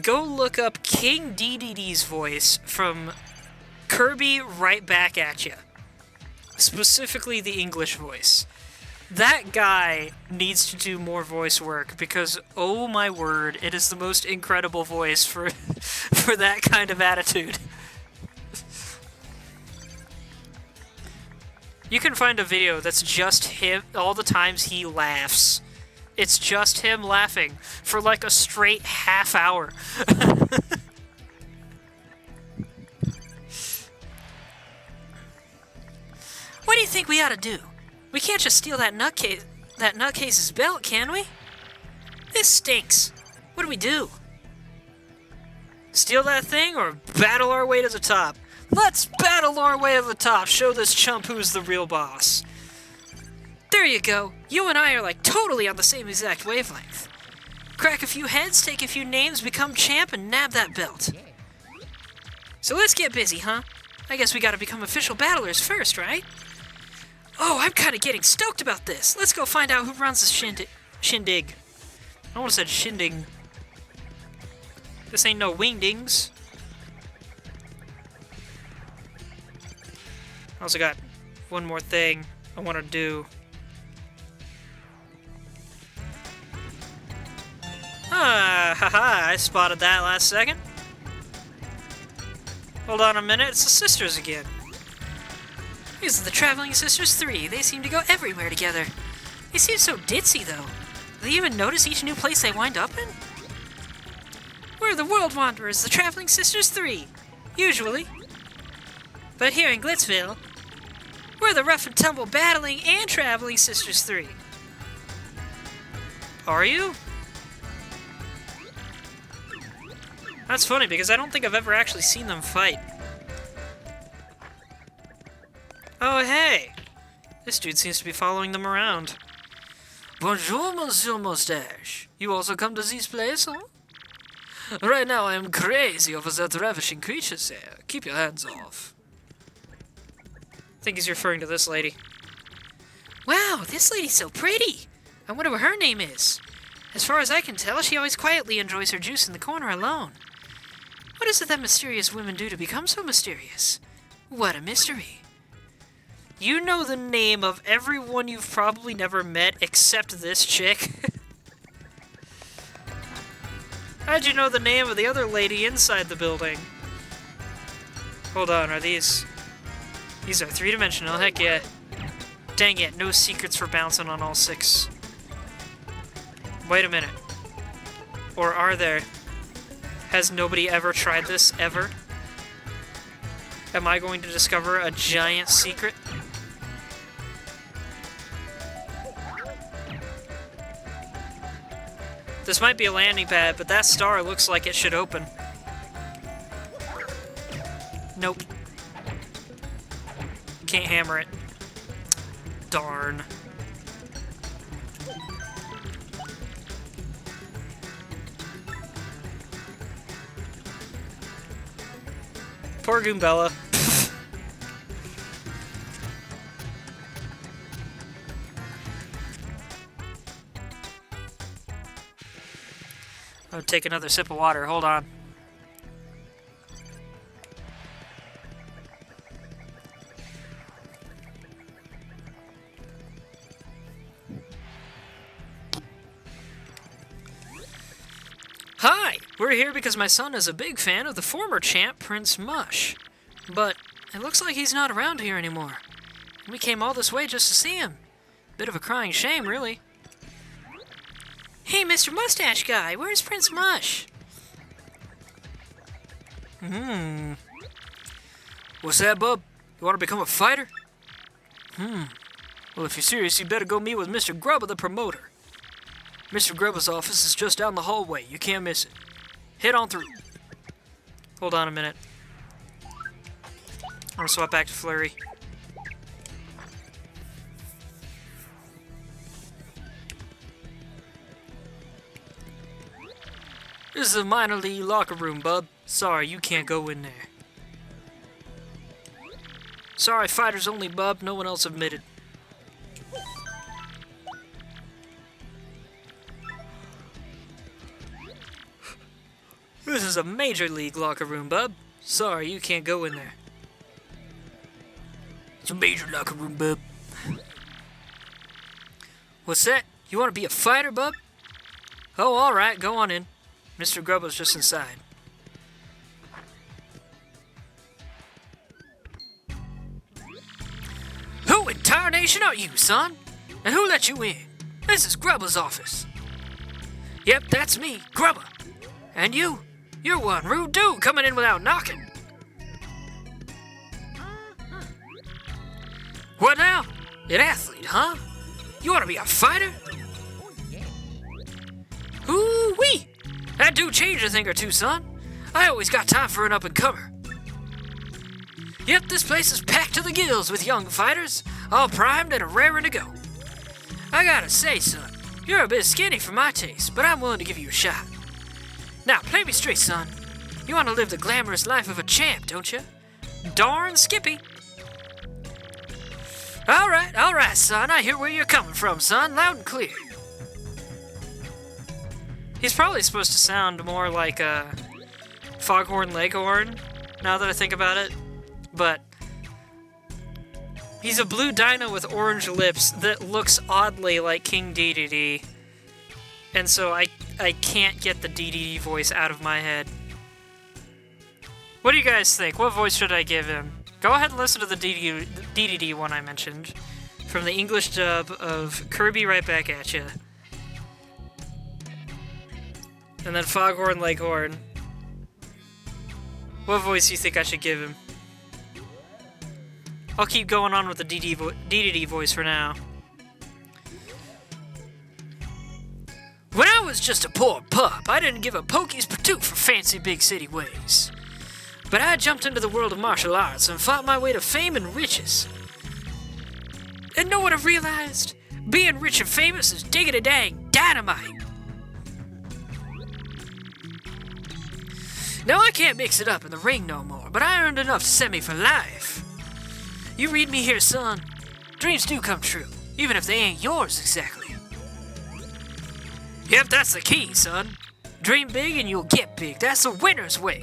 go look up King DDD's voice from Kirby Right Back at Ya. Specifically the English voice. That guy needs to do more voice work because, oh my word, it is the most incredible voice for for that kind of attitude. You can find a video that's just him, all the times he laughs. It's just him laughing for like a straight half hour. What do you think we ought to do? We can't just steal that nutcase's belt, can we? This stinks. What do we do? Steal that thing or battle our way to the top? Let's battle our way to the top. Show this chump who's the real boss. There you go. You and I are like totally on the same exact wavelength. Crack a few heads, take a few names, become champ, and nab that belt. So let's get busy, huh? I guess we gotta become official battlers first, right? Oh, I'm kinda getting stoked about this. Let's go find out who runs this shindig. I almost said shindig. This ain't no wingdings. I also got one more thing I want to do. Haha, I spotted that last second. Hold on a minute, it's the sisters again. These are the Traveling Sisters 3. They seem to go everywhere together. They seem so ditzy, though. Do they even notice each new place they wind up in? We're the World Wanderers, the Traveling Sisters 3. Usually. But here in Glitzville, we're the Rough and Tumble Battling and Traveling Sisters 3. Are you? That's funny, because I don't think I've ever actually seen them fight. Oh, hey! This dude seems to be following them around. Bonjour, Monsieur Moustache. You also come to this place, huh? Right now I am crazy over that ravishing creature there. Keep your hands off. I think he's referring to this lady. Wow, this lady's so pretty! I wonder what her name is. As far as I can tell, she always quietly enjoys her juice in the corner alone. What is it that mysterious women do to become so mysterious? What a mystery. You know the name of everyone you've probably never met except this chick. How'd you know the name of the other lady inside the building? Hold on, are these... These are three-dimensional, heck yeah. Dang it, no secrets for bouncing on all six. Wait a minute. Or are there? Has nobody ever tried this, ever? Am I going to discover a giant secret? This might be a landing pad, but that star looks like it should open. Nope. Can't hammer it. Darn. Poor Goombella. I'll take another sip of water. Hold on. Hi! We're here because my son is a big fan of the former champ, Prince Mush. But it looks like he's not around here anymore. We came all this way just to see him. Bit of a crying shame, really. Hey, Mr. Mustache Guy, where's Prince Mush? What's that, bub? You want to become a fighter? Well, if you're serious, you better go meet with Mr. Grubba, the promoter. Mr. Grubba's office is just down the hallway. You can't miss it. Head on through. Hold on a minute. I'm gonna swap back to Flurry. This is a minor league locker room, bub. Sorry, you can't go in there. Sorry, fighters only, bub. No one else admitted. This is a major league locker room, bub. Sorry, you can't go in there. It's a major locker room, bub. What's that? You want to be a fighter, bub? Oh, alright, go on in. Mr. Grubba's just inside. Who in tarnation are you, son? And who let you in? This is Grubba's office. Yep, that's me, Grubba. And you? You're one rude dude coming in without knocking. What now? An athlete, huh? You want to be a fighter? Ooh-wee! That dude changed a thing or two, son. I always got time for an up-and-comer. Yep, this place is packed to the gills with young fighters, all primed and raring to go. I gotta say, son, you're a bit skinny for my taste, but I'm willing to give you a shot. Now, play me straight, son. You want to live the glamorous life of a champ, don't you? Darn Skippy. All right, son. I hear where you're coming from, son. Loud and clear. He's probably supposed to sound more like Foghorn Leghorn, now that I think about it. But he's a blue dino with orange lips that looks oddly like King Dedede. And so I can't get the Dedede voice out of my head. What do you guys think? What voice should I give him? Go ahead and listen to the Dedede one I mentioned from the English dub of Kirby Right Back At Ya. And then Foghorn Leghorn. What voice do you think I should give him? I'll keep going on with the Dedede voice for now. When I was just a poor pup, I didn't give a pokey's patoot for fancy big city ways. But I jumped into the world of martial arts and fought my way to fame and riches. And know what I've realized? Being rich and famous is diggity dang dynamite. Now I can't mix it up in the ring no more, but I earned enough to set me for life. You read me here, son. Dreams do come true, even if they ain't yours exactly. Yep, that's the key, son. Dream big and you'll get big. That's the winner's way.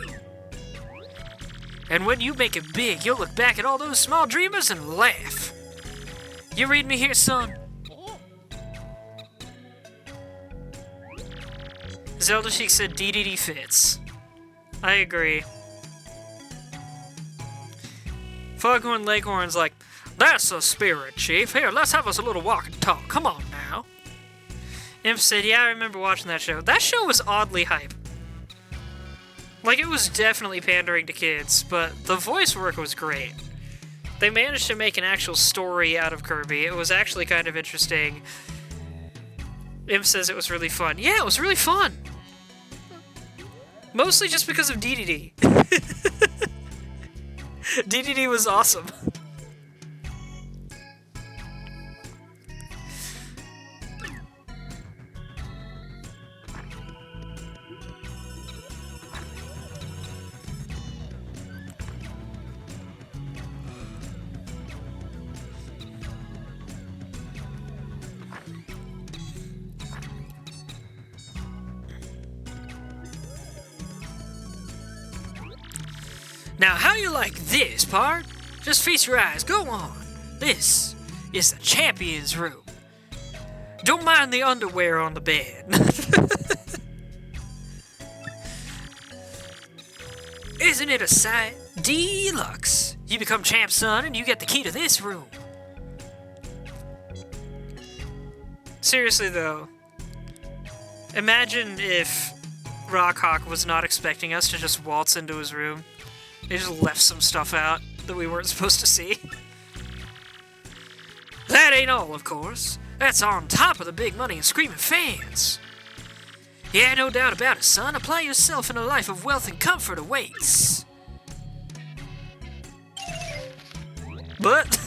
And when you make it big, you'll look back at all those small dreamers and laugh. You read me here, son? Zelda Sheik said DDD fits. I agree. Foghorn Leghorn's like, that's the spirit, Chief. Here, let's have us a little walk and talk. Come on now. Imp said, yeah, I remember watching that show. That show was oddly hype. Like, it was definitely pandering to kids, but the voice work was great. They managed to make an actual story out of Kirby. It was actually kind of interesting. Imp says it was really fun. Yeah, it was really fun. Mostly just because of DDD. DDD was awesome. Now, how you like this, pard? Just feast your eyes. Go on. This is the champion's room. Don't mind the underwear on the bed. Isn't it a sight? Deluxe. You become champ, son, and you get the key to this room. Seriously, though, imagine if Rockhawk was not expecting us to just waltz into his room. They just left some stuff out that we weren't supposed to see. That ain't all, of course. That's on top of the big money and screaming fans. Yeah, no doubt about it, son. Apply yourself and a life of wealth and comfort awaits. But,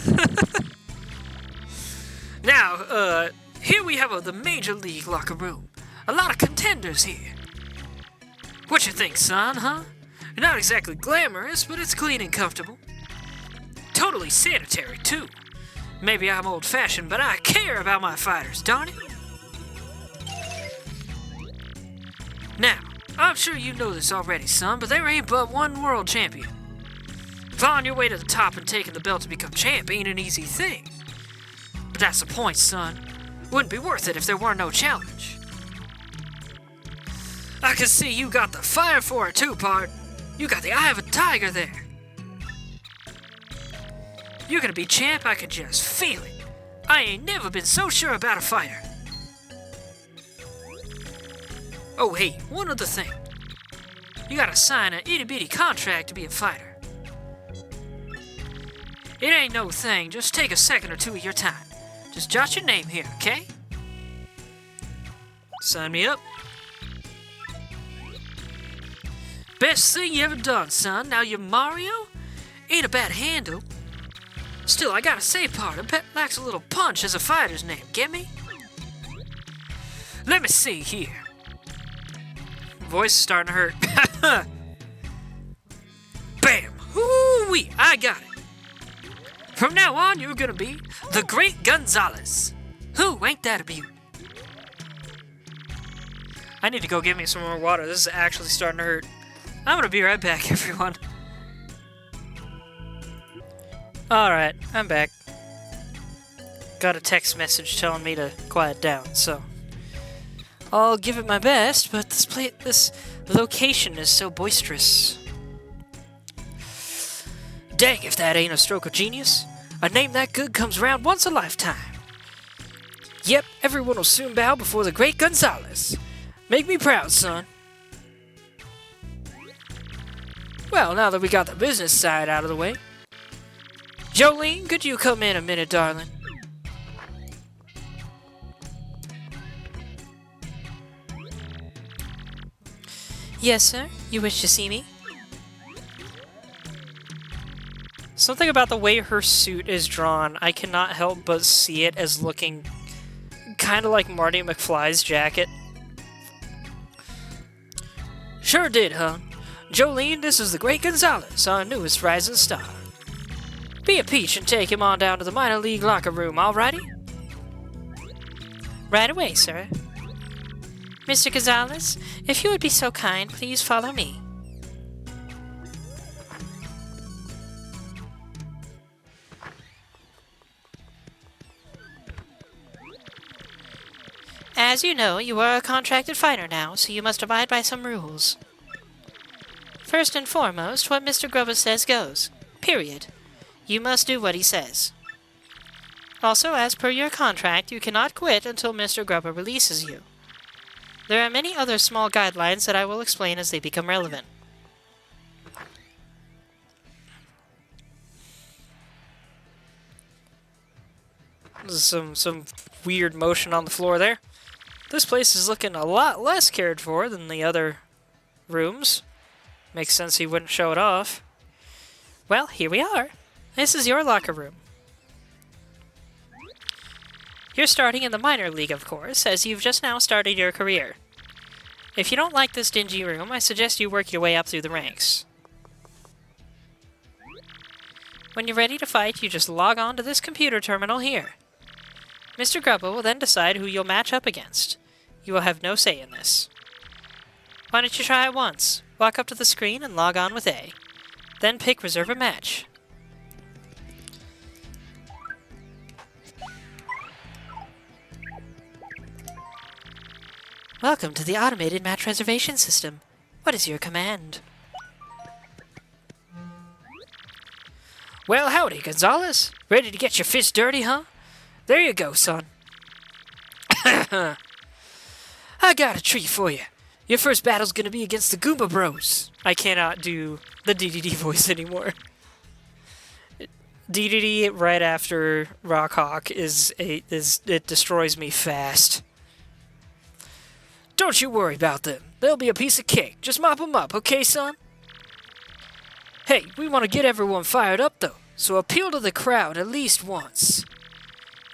now, here we have the Major League locker room. A lot of contenders here. What you think, son, huh? Not exactly glamorous, but it's clean and comfortable. Totally sanitary, too. Maybe I'm old-fashioned, but I care about my fighters, darn it. Now, I'm sure you know this already, son, but there ain't but one world champion. Clawing your way to the top and taking the belt to become champ ain't an easy thing. But that's the point, son. Wouldn't be worth it if there were no challenge. I can see you got the fire for it, too, pard. You got the eye of a tiger there. You're gonna be champ, I can just feel it. I ain't never been so sure about a fighter. Oh, hey, one other thing. You gotta sign an itty-bitty contract to be a fighter. It ain't no thing, just take a second or two of your time. Just jot your name here, okay? Sign me up. Best thing you ever done, son. Now your Mario ain't a bad handle. Still, I gotta say, pard, a pet lacks a little punch as a fighter's name, get me? Let me see here. Voice is starting to hurt. Bam! Hoo-wee! I got it. From now on, you're gonna be the Great Gonzalez. Who ain't that a beaut? I need to go get me some more water. This is actually starting to hurt. I'm gonna be right back, everyone. Alright, I'm back. Got a text message telling me to quiet down, so I'll give it my best, but this location is so boisterous. Dang if that ain't a stroke of genius. A name that good comes around once a lifetime. Yep, everyone will soon bow before the Great Gonzalez. Make me proud, son. Well, now that we got the business side out of the way, Jolene, could you come in a minute, darling? Yes, sir? You wish to see me? Something about the way her suit is drawn, I cannot help but see it as looking kind of like Marty McFly's jacket. Sure did, huh? Jolene, this is the great Gonzalez, our newest rising star. Be a peach and take him on down to the minor league locker room, alrighty? Right away, sir. Mr. Gonzalez, if you would be so kind, please follow me. As you know, you are a contracted fighter now, so you must abide by some rules. First and foremost, what Mr. Grubba says goes. Period. You must do what he says. Also, as per your contract, you cannot quit until Mr. Grubba releases you. There are many other small guidelines that I will explain as they become relevant. Some weird motion on the floor there. This place is looking a lot less cared for than the other rooms. Makes sense he wouldn't show it off. Well, here we are. This is your locker room. You're starting in the minor league, of course, as you've just now started your career. If you don't like this dingy room, I suggest you work your way up through the ranks. When you're ready to fight, you just log on to this computer terminal here. Mr. Grubba will then decide who you'll match up against. You will have no say in this. Why don't you try it once? Walk up to the screen and log on with A. Then pick Reserve a Match. Welcome to the automated match reservation system. What is your command? Well, howdy, Gonzalez. Ready to get your fist dirty, huh? There you go, son. I got a treat for you. Your first battle's gonna be against the Goomba Bros. I cannot do the DDD voice anymore. DDD right after Rockhawk it destroys me fast. Don't you worry about them. They'll be a piece of cake. Just mop them up, okay, son? Hey, we want to get everyone fired up, though, so appeal to the crowd at least once.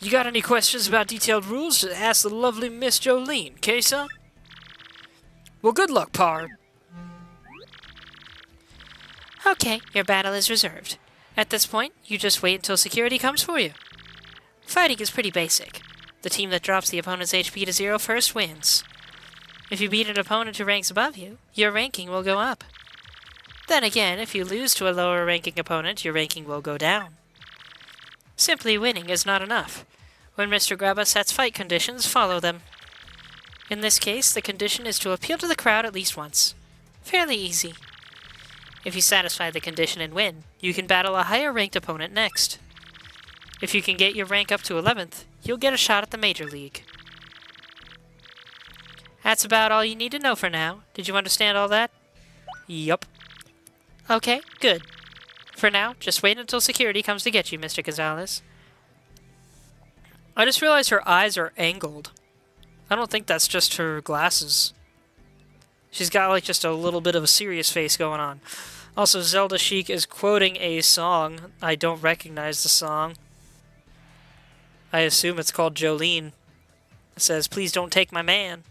You got any questions about detailed rules? Just ask the lovely Miss Jolene, okay, son? Well, good luck, Pard. Okay, your battle is reserved. At this point, you just wait until security comes for you. Fighting is pretty basic. The team that drops the opponent's HP to 0 first wins. If you beat an opponent who ranks above you, your ranking will go up. Then again, if you lose to a lower ranking opponent, your ranking will go down. Simply winning is not enough. When Mr. Grubba sets fight conditions, follow them. In this case, the condition is to appeal to the crowd at least once. Fairly easy. If you satisfy the condition and win, you can battle a higher ranked opponent next. If you can get your rank up to 11th, you'll get a shot at the Major League. That's about all you need to know for now. Did you understand all that? Yup. Okay, good. For now, just wait until security comes to get you, Mr. Gonzalez. I just realized her eyes are angled. I don't think that's just her glasses. She's got like just a little bit of a serious face going on. Also, Zelda Chic is quoting a song. I don't recognize the song. I assume it's called Jolene. It says, "Please don't take my man."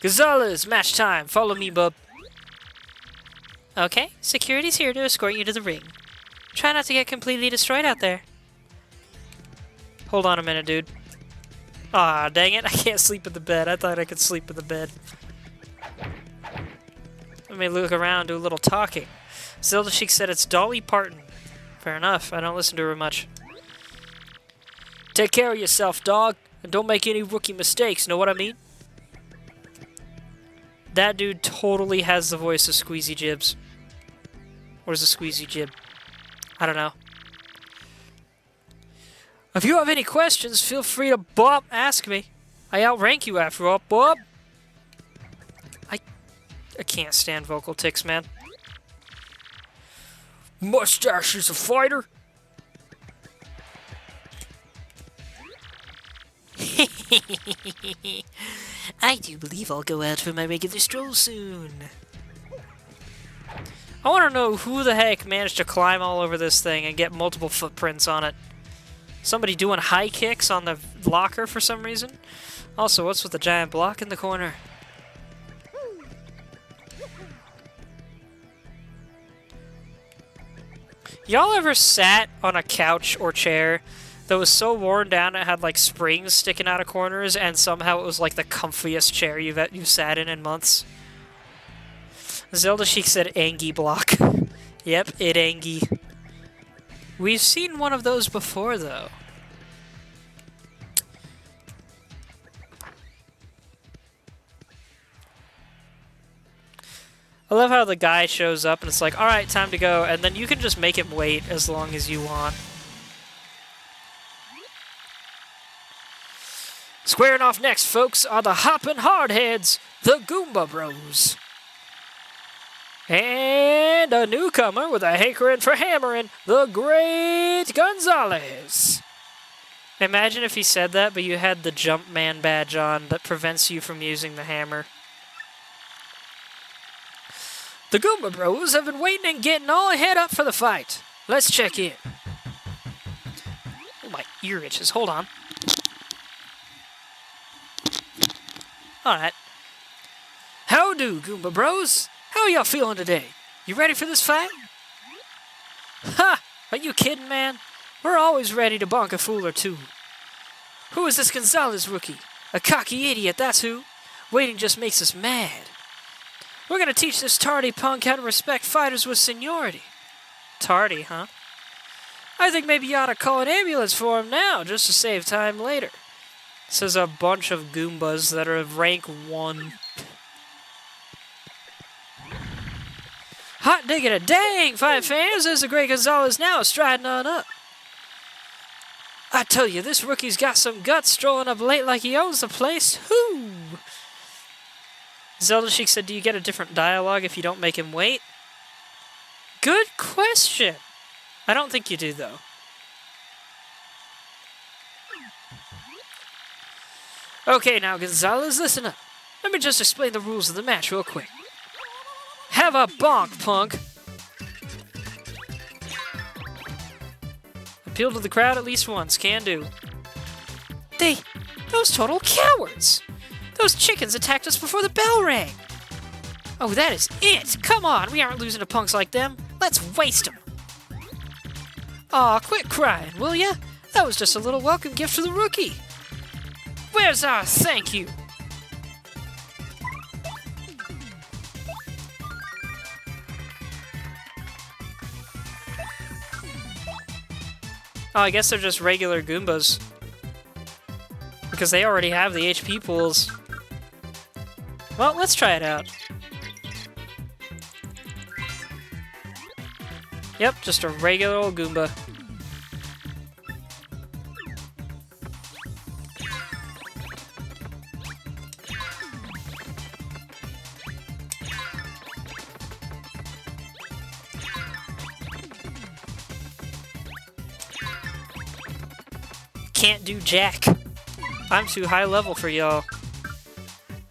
Gonzalez, match time. Follow me, bub. Okay, security's here to escort you to the ring. Try not to get completely destroyed out there. Hold on a minute, dude. Ah, dang it. I can't sleep in the bed. I thought I could sleep in the bed. Let me look around, do a little talking. Zelda Chic said it's Dolly Parton. Fair enough. I don't listen to her much. Take care of yourself, dog. And don't make any rookie mistakes, know what I mean? That dude totally has the voice of Squeezy Jibs. Or is it Squeezy Jib? I don't know. If you have any questions, feel free to ask me. I outrank you after all, Bob. I can't stand vocal tics, man. Mustache is a fighter. I do believe I'll go out for my regular stroll soon. I want to know who the heck managed to climb all over this thing and get multiple footprints on it. Somebody doing high kicks on the locker for some reason? Also, what's with the giant block in the corner? Y'all ever sat on a couch or chair that was so worn down it had like springs sticking out of corners and somehow it was like the comfiest chair you've sat in months? Zelda Chic said Angie block. Yep, it Angie. We've seen one of those before though. I love how the guy shows up and it's like, alright, time to go, and then you can just make him wait as long as you want. Squaring off next, folks, are the Hoppin' Hardheads, the Goomba Bros. And a newcomer with a hankering for hammering, the Great Gonzalez. Imagine if he said that, but you had the Jumpman badge on that prevents you from using the hammer. The Goomba Bros have been waiting and getting all head up for the fight. Let's check in. Oh, my ear itches. Hold on. Alright. How do, Goomba Bros? How are y'all feeling today? You ready for this fight? Ha! Are you kidding, man? We're always ready to bonk a fool or two. Who is this Gonzalez rookie? A cocky idiot, that's who. Waiting just makes us mad. We're gonna teach this tardy punk how to respect fighters with seniority. Tardy, huh? I think maybe you ought to call an ambulance for him now, just to save time later. Says a bunch of Goombas that are of rank 1. Hot diggity dang, fight fans! There's the Great Gonzalez now, striding on up. I tell you, this rookie's got some guts, strolling up late like he owns the place. Whoo! Zelda Chic said, do you get a different dialogue if you don't make him wait? Good question. I don't think you do, though. Okay, now, Gonzalez, listen up. Let me just explain the rules of the match real quick. Have a bonk, punk. Appeal to the crowd at least once. Can do. Those total cowards. Those chickens attacked us before the bell rang. Oh, that is it. Come on, we aren't losing to punks like them. Let's waste them. Aw, quit crying, will ya? That was just a little welcome gift for the rookie. Where's our thank you? Oh, I guess they're just regular Goombas. Because they already have the HP pools. Well, let's try it out. Yep, just a regular old Goomba. Can't do jack. I'm too high level for y'all.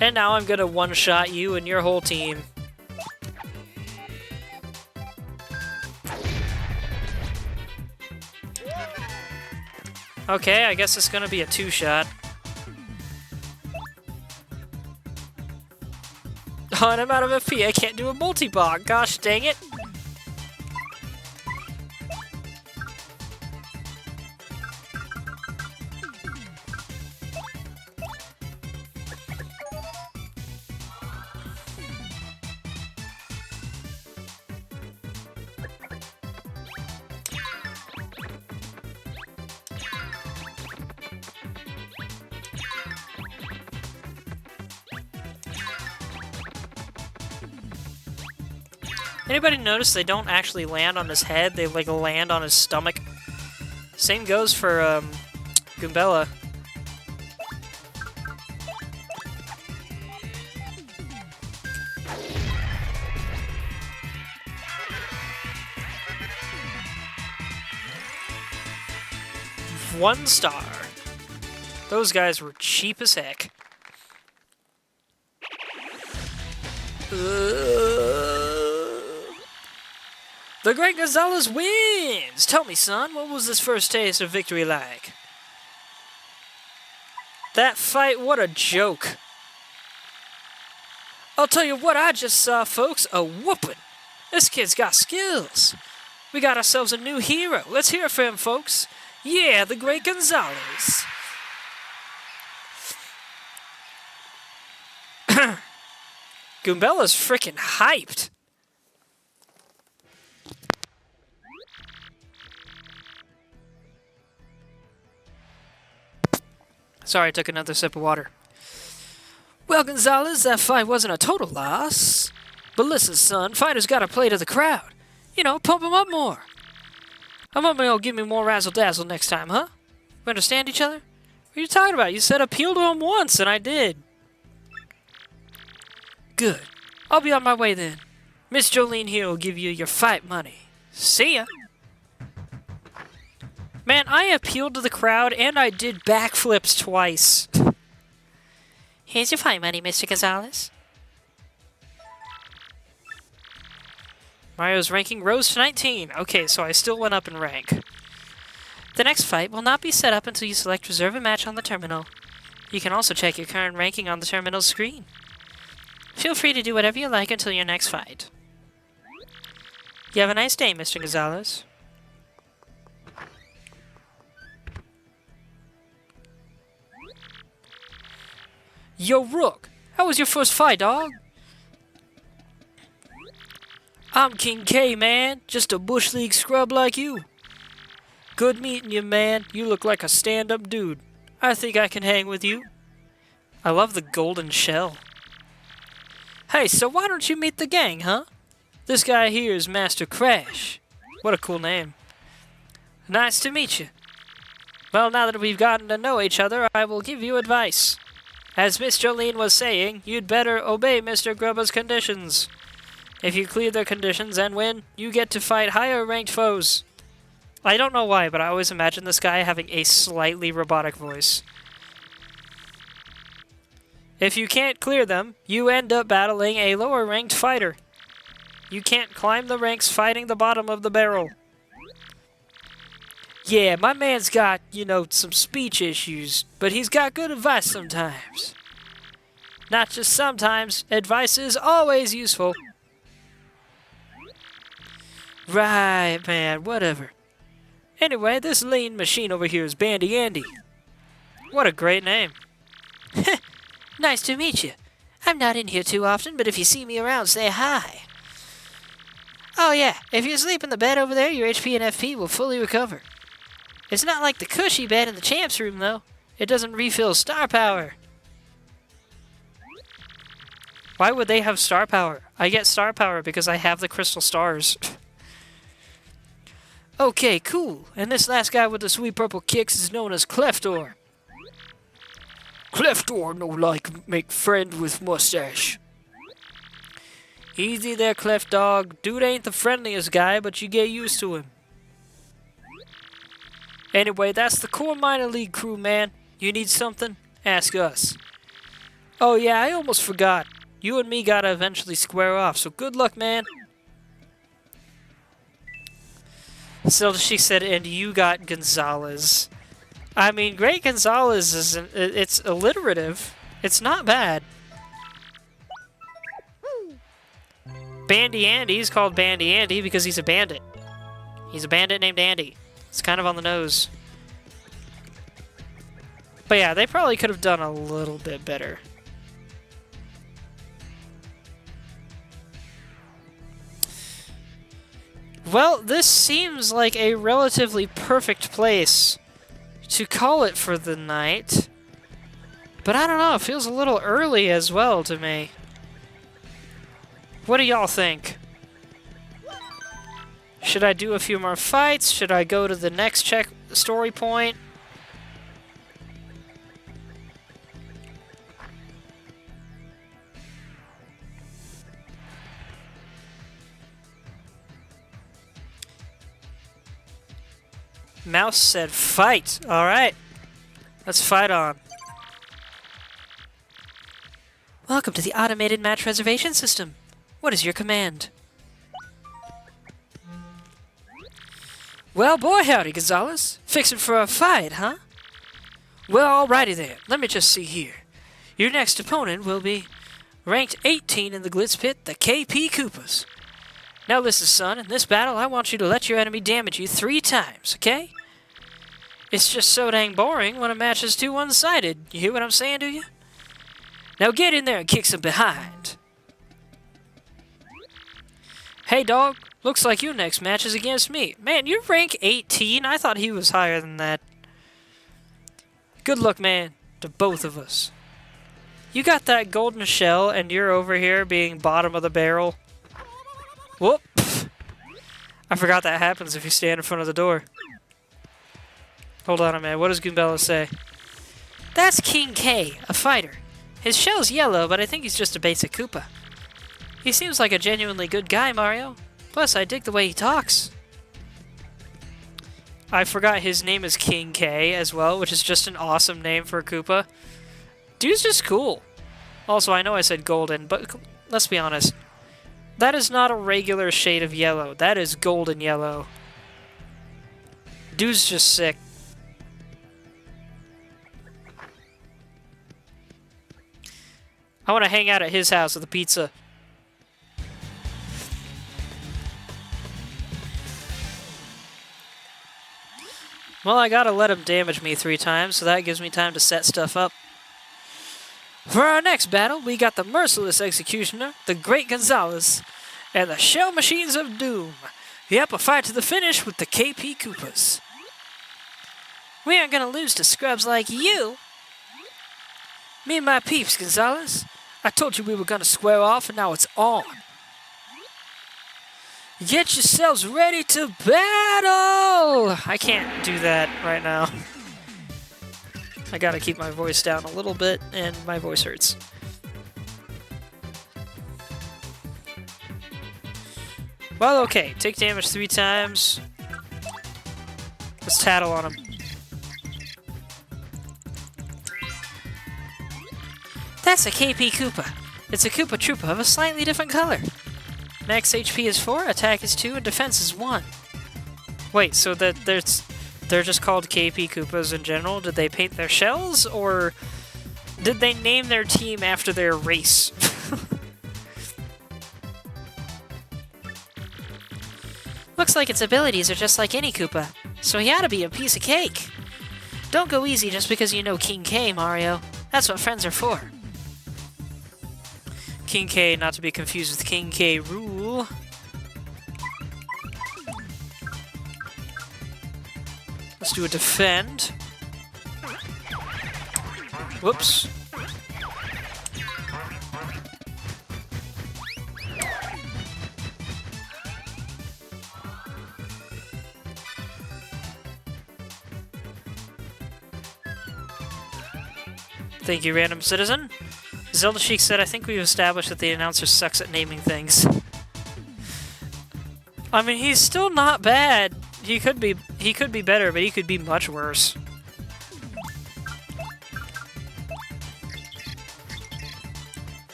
And now I'm gonna one-shot you and your whole team. Okay, I guess it's gonna be a two-shot. Oh, and I'm out of FP. I can't do a multi-bog. Gosh dang it. Anybody notice they don't actually land on his head? They like land on his stomach. Same goes for Goombella. One star. Those guys were cheap as heck. The Great Gonzalez wins! Tell me, son, what was this first taste of victory like? That fight, what a joke. I'll tell you what I just saw, folks, a whooping. This kid's got skills. We got ourselves a new hero. Let's hear it for him, folks. Yeah, the Great Gonzalez. Goombella's freaking hyped. Sorry, I took another sip of water. Well, Gonzalez, that fight wasn't a total loss. But listen, son, fighters gotta play to the crowd. You know, pump them up more. How about you'll give me more razzle-dazzle next time, huh? We understand each other? What are you talking about? You said appeal to him once, and I did. Good. I'll be on my way then. Miss Jolene here will give you your fight money. See ya. Man, I appealed to the crowd, and I did backflips twice. Here's your fight money, Mr. Gonzalez. Mario's ranking rose to 19. Okay, so I still went up in rank. The next fight will not be set up until you select reserve a match on the terminal. You can also check your current ranking on the terminal screen. Feel free to do whatever you like until your next fight. You have a nice day, Mr. Gonzalez. Yo, Rook, how was your first fight, dog? I'm King K, man. Just a Bush League scrub like you. Good meeting you, man. You look like a stand-up dude. I think I can hang with you. I love the golden shell. Hey, so why don't you meet the gang, huh? This guy here is Master Crash. What a cool name. Nice to meet you. Well, now that we've gotten to know each other, I will give you advice. As Miss Jolene was saying, you'd better obey Mr. Grubba's conditions. If you clear the conditions and win, you get to fight higher-ranked foes. I don't know why, but I always imagine this guy having a slightly robotic voice. If you can't clear them, you end up battling a lower-ranked fighter. You can't climb the ranks fighting the bottom of the barrel. Yeah, my man's got, you know, some speech issues, but he's got good advice sometimes. Not just sometimes, advice is always useful. Right, man, whatever. Anyway, this lean machine over here is Bandy Andy. What a great name. Nice to meet you. I'm not in here too often, but if you see me around, say hi. Oh yeah, if you sleep in the bed over there, your HP and FP will fully recover. It's not like the cushy bed in the champs room, though. It doesn't refill star power. Why would they have star power? I get star power because I have the crystal stars. Okay, cool. And this last guy with the sweet purple kicks is known as Cleftor. Cleftor no like make friend with mustache. Easy there, Clef Dog. Dude ain't the friendliest guy, but you get used to him. Anyway, that's the core minor league crew, man. You need something? Ask us. Oh yeah, I almost forgot. You and me gotta eventually square off, so good luck, man. So she said, and you got Gonzalez. I mean, Great Gonzalez is it's alliterative. It's not bad. Bandy Andy's called Bandy Andy because he's a bandit. He's a bandit named Andy. It's kind of on the nose. But yeah, they probably could have done a little bit better. Well, this seems like a relatively perfect place to call it for the night. But I don't know, it feels a little early as well to me. What do y'all think? Should I do a few more fights? Should I go to the next story point? Mouse said fight. Alright. Let's fight on. Welcome to the automated match reservation system. What is your command? Well, boy, howdy, Gonzalez. Fixing for a fight, huh? Well, alrighty then. Let me just see here. Your next opponent will be ranked 18 in the Glitz Pit, the KP Koopas. Now listen, son, in this battle, I want you to let your enemy damage you 3 times, okay? It's just so dang boring when a match is too one-sided. You hear what I'm saying, do you? Now get in there and kick some behind. Hey, dog. Looks like your next match is against me. Man, you're rank 18? I thought he was higher than that. Good luck, man, to both of us. You got that golden shell, and you're over here being bottom of the barrel. Whoop. I forgot that happens if you stand in front of the door. Hold on a minute. What does Goombella say? That's King K, a fighter. His shell's yellow, but I think he's just a basic Koopa. He seems like a genuinely good guy, Mario. Plus, I dig the way he talks. I forgot his name is King K as well, which is just an awesome name for a Koopa. Dude's just cool. Also, I know I said golden, but let's be honest. That is not a regular shade of yellow. That is golden yellow. Dude's just sick. I want to hang out at his house with a pizza. Well, I gotta let him damage me 3 times, so that gives me time to set stuff up. For our next battle, we got the Merciless Executioner, the Great Gonzalez, and the Shell Machines of Doom. Yep, a fight to the finish with the KP Koopas. We aren't gonna lose to scrubs like you. Me and my peeps, Gonzalez. I told you we were gonna square off, and now it's on. Get yourselves ready to battle! I can't do that right now. I gotta keep my voice down a little bit, and my voice hurts. Well, okay. Take damage 3 times. Let's tattle on him. That's a KP Koopa. It's a Koopa Troopa of a slightly different color. Max HP is 4, attack is 2, and defense is 1. Wait, so they're just called KP Koopas in general? Did they paint their shells, or did they name their team after their race? Looks like its abilities are just like any Koopa, so he ought to be a piece of cake. Don't go easy just because you know King K, Mario. That's what friends are for. King K, not to be confused with King K. Rool. Let's do a defend. Whoops. Thank you, random citizen. Zelda Sheik said, I think we've established that the announcer sucks at naming things. I mean, he's still not bad. He could be better, but he could be much worse.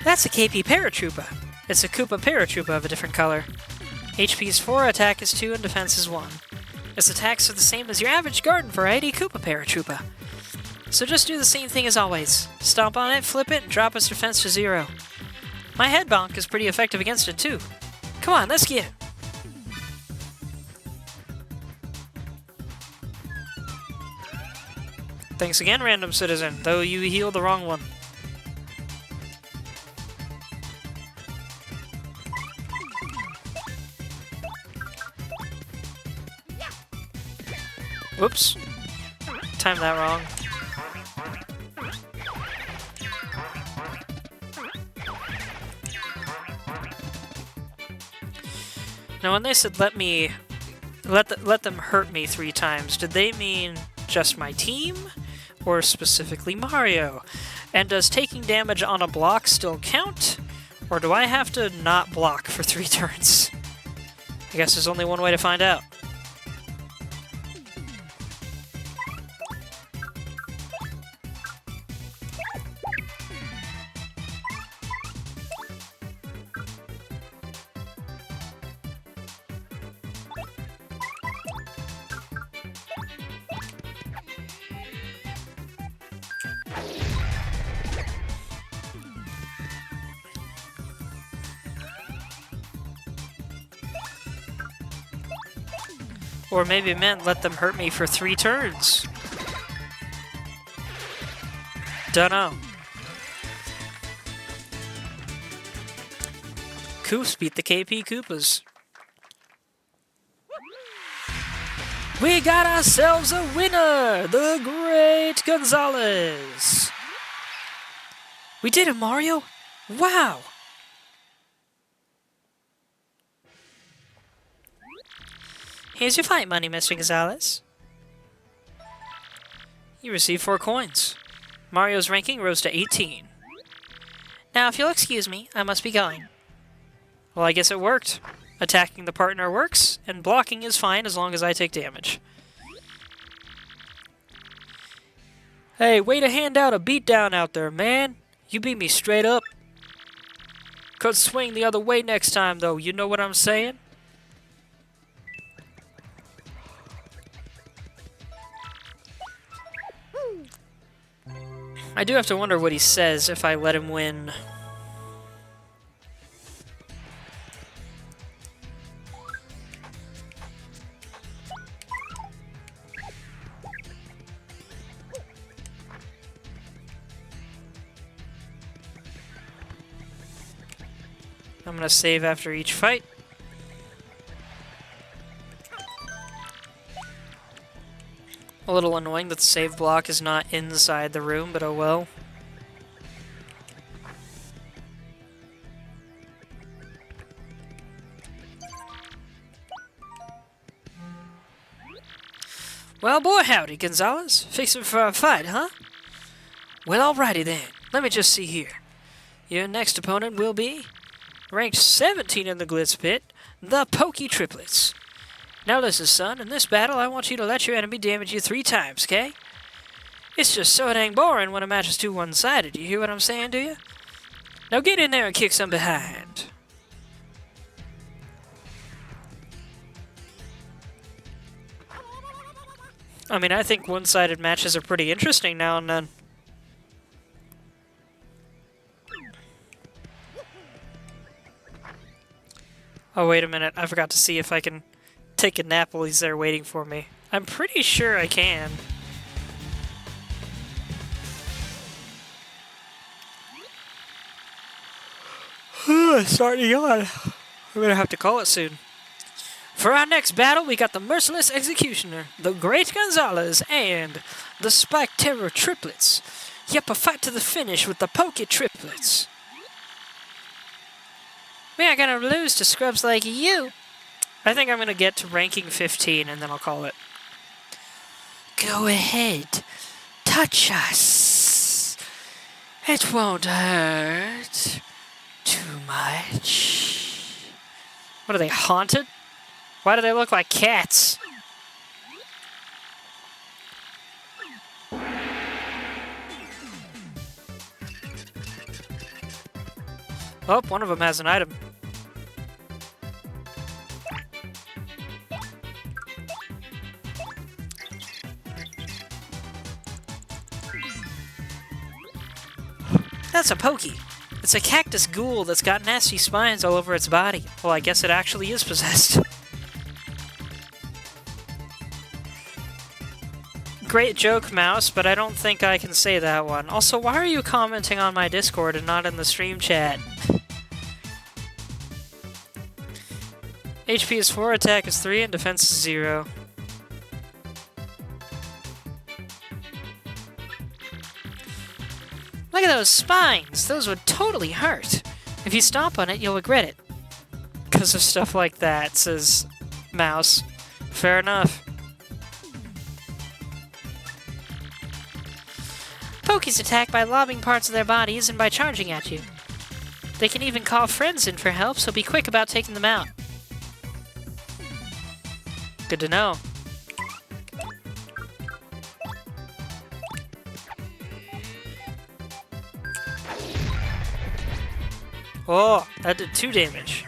That's a KP Paratroopa. It's a Koopa Paratroopa of a different color. HP is 4, attack is 2, and defense is 1. Its attacks are the same as your average garden variety Koopa Paratroopa. So just do the same thing as always. Stomp on it, flip it, and drop its defense to 0. My head bonk is pretty effective against it too. Come on, let's get it. Thanks again, random citizen, though you healed the wrong one. Whoops. Timed that wrong. Now, when they said let them hurt me 3 times, did they mean just my team, or specifically Mario? And does taking damage on a block still count, or do I have to not block for 3 turns? I guess there's only one way to find out. Or maybe it meant let them hurt me for 3 turns. Dunno. Koops beat the KP Koopas. We got ourselves a winner! The Great Gonzalez! We did it, Mario! Wow! Here's your fight money, Mr. Gonzalez. You received 4 coins. Mario's ranking rose to 18. Now, if you'll excuse me, I must be going. Well, I guess it worked. Attacking the partner works, and blocking is fine as long as I take damage. Hey, way to hand out a beatdown out there, man. You beat me straight up. Could swing the other way next time, though. You know what I'm saying? I do have to wonder what he says if I let him win. I'm gonna save after each fight. A little annoying that the save block is not inside the room, but oh well. Well, boy, howdy, Gonzalez. Fixing for a fight, huh? Well, alrighty then. Let me just see here. Your next opponent will be ranked 17 in the Glitz Pit, the Pokey Triplets. Now listen, son, in this battle, I want you to let your enemy damage you 3 times, okay? It's just so dang boring when a match is too one-sided. You hear what I'm saying, do you? Now get in there and kick some behind. I mean, I think one-sided matches are pretty interesting now and then. Oh, wait a minute. I forgot to see if I can take a nap while he's there waiting for me. I'm pretty sure I can. Starting to yawn. We're gonna have to call it soon. For our next battle, we got the Merciless Executioner, the Great Gonzalez, and the Spike Terror Triplets. Yep, a fight to the finish with the Poke Triplets. We aren't gonna lose to scrubs like you. I think I'm gonna get to ranking 15 and then I'll call it. Go ahead. Touch us. It won't hurt too much. What are they, haunted? Why do they look like cats? Oh, one of them has an item. That's a Pokey. It's a cactus ghoul that's got nasty spines all over its body. Well, I guess it actually is possessed. Great joke, Mouse, but I don't think I can say that one. Also, why are you commenting on my Discord and not in the stream chat? HP is 4, attack is 3, and defense is 0. Look at those spines! Those would totally hurt. If you stomp on it, you'll regret it. Because of stuff like that, says Mouse. Fair enough. Pokies attack by lobbing parts of their bodies and by charging at you. They can even call friends in for help, so be quick about taking them out. Good to know. Oh, that did 2 damage.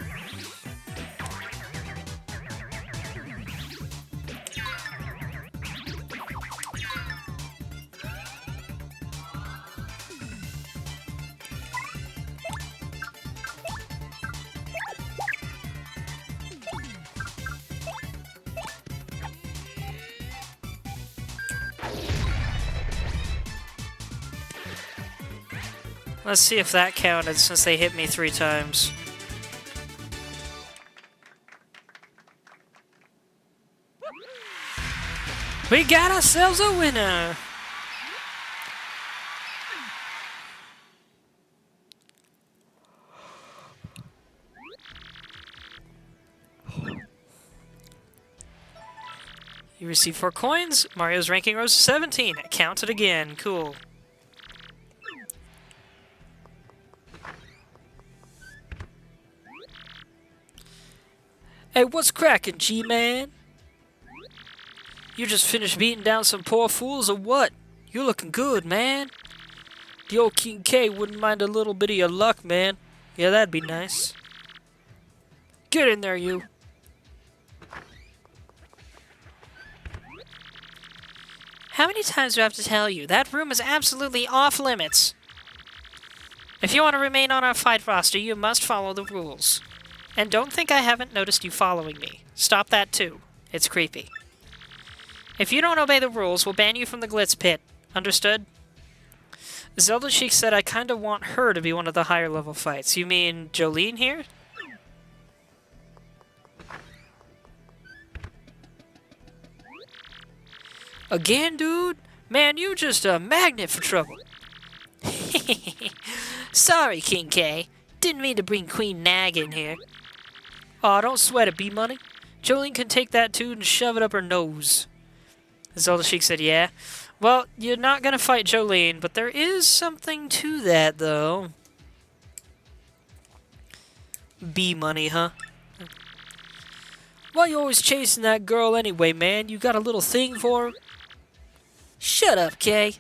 Let's see if that counted since they hit me 3 times. We got ourselves a winner! You receive 4 coins. Mario's ranking rose to 17. Counted again. Cool. Hey, what's crackin', G-Man? You just finished beating down some poor fools or what? You're looking good, man. The old King K wouldn't mind a little bit of your luck, man. Yeah, that'd be nice. Get in there, you. How many times do I have to tell you? That room is absolutely off limits. If you want to remain on our fight roster, you must follow the rules. And don't think I haven't noticed you following me. Stop that too. It's creepy. If you don't obey the rules, we'll ban you from the Glitz Pit. Understood? Zelda Sheik said I kinda want her to be one of the higher level fights. You mean Jolene here? Again, dude? Man, you just a magnet for trouble. Sorry, King K. Didn't mean to bring Queen Nag in here. Aw, don't sweat it, B-Money. Jolene can take that too and shove it up her nose. Zelda Sheik said, yeah. Well, you're not gonna fight Jolene, but there is something to that, though. B-Money, huh? Why you always chasing that girl anyway, man? You got a little thing for her? Shut up, Kay.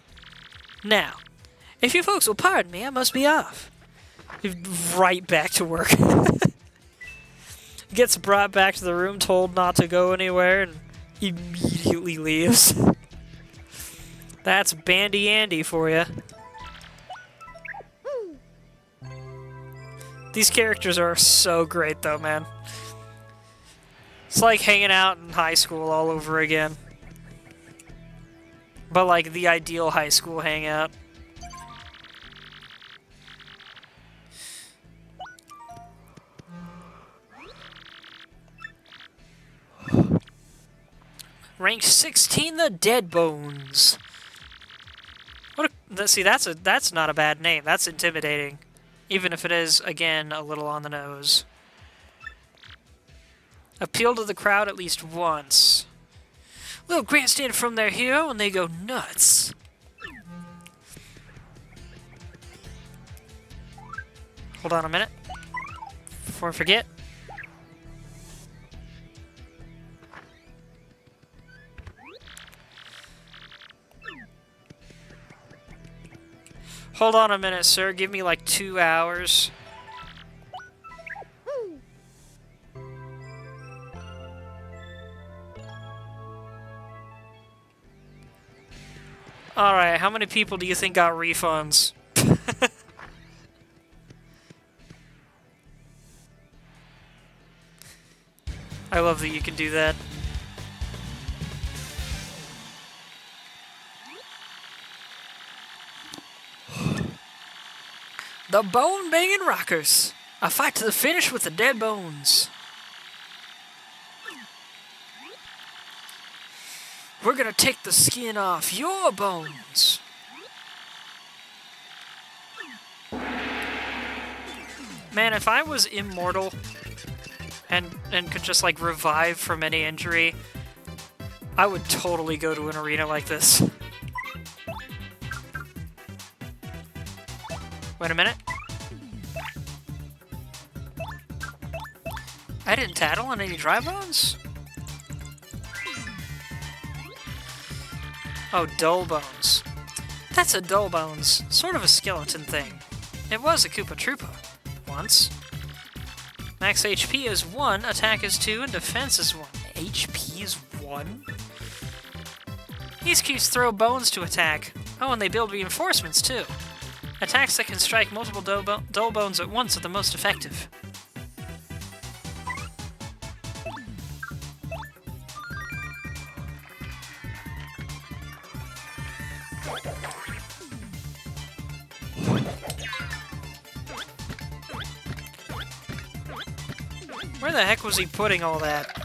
Now, if you folks will pardon me, I must be off. Right back to work. Gets brought back to the room, told not to go anywhere, and immediately leaves. That's Bandy Andy for you. These characters are so great, though, man. It's like hanging out in high school all over again. But like the ideal high school hangout. Rank 16, the Dead Bones. See, that's not a bad name. That's intimidating, even if it is again a little on the nose. Appeal to the crowd at least once. Little grandstand from their hero and they go nuts. Hold on a minute before I forget. Hold on a minute, sir. Give me like 2 hours. Alright, how many people do you think got refunds? I love that you can do that. The Bone Banging Rockers. A fight to the finish with the Dead Bones. We're gonna take the skin off your bones. Man, if I was immortal and could just like revive from any injury, I would totally go to an arena like this. Wait a minute. I didn't tattle on any dry bones? Oh, dull bones. That's a dull bones. Sort of a skeleton thing. It was a Koopa Troopa. Once. Max HP is 1, attack is 2, and defense is 1. HP is 1? These cubes throw bones to attack. Oh, and they build reinforcements, too. Attacks that can strike multiple dull bones at once are the most effective. Where the heck was he putting all that?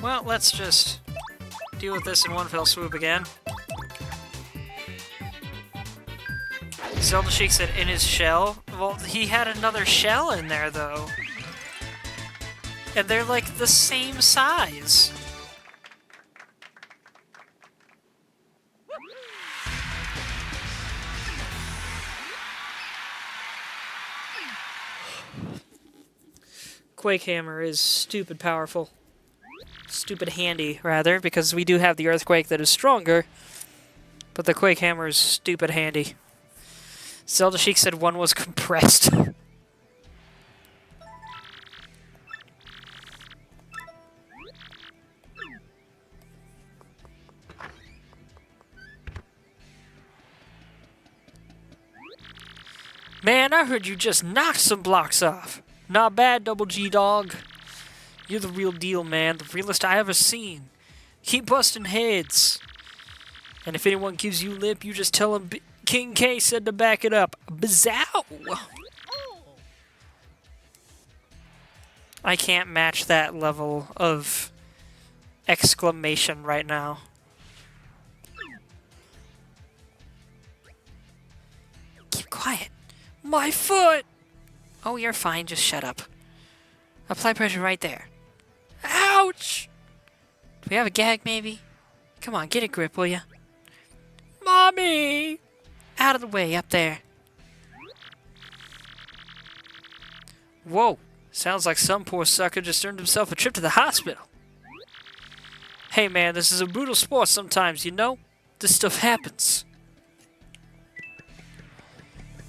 Well, let's just deal with this in one fell swoop again. Zelda Sheik said in his shell. Well, he had another shell in there, though. And they're like the same size. Quake Hammer is stupid powerful. Stupid handy, rather, because we do have the Earthquake that is stronger. But the Quake Hammer is stupid handy. Zelda Sheik said one was compressed. Man, I heard you just knocked some blocks off. Not bad, Double G Dog. You're the real deal, man. The realest I ever seen. Keep busting heads. And if anyone gives you lip, you just tell them King K said to back it up. Bazow! I can't match that level of exclamation right now. Keep quiet. My foot! Oh, you're fine. Just shut up. Apply pressure right there. Ouch! Do we have a gag, maybe? Come on, get a grip, will ya? Mommy! Out of the way, up there. Whoa. Sounds like some poor sucker just earned himself a trip to the hospital. Hey, man, this is a brutal sport sometimes, you know? This stuff happens.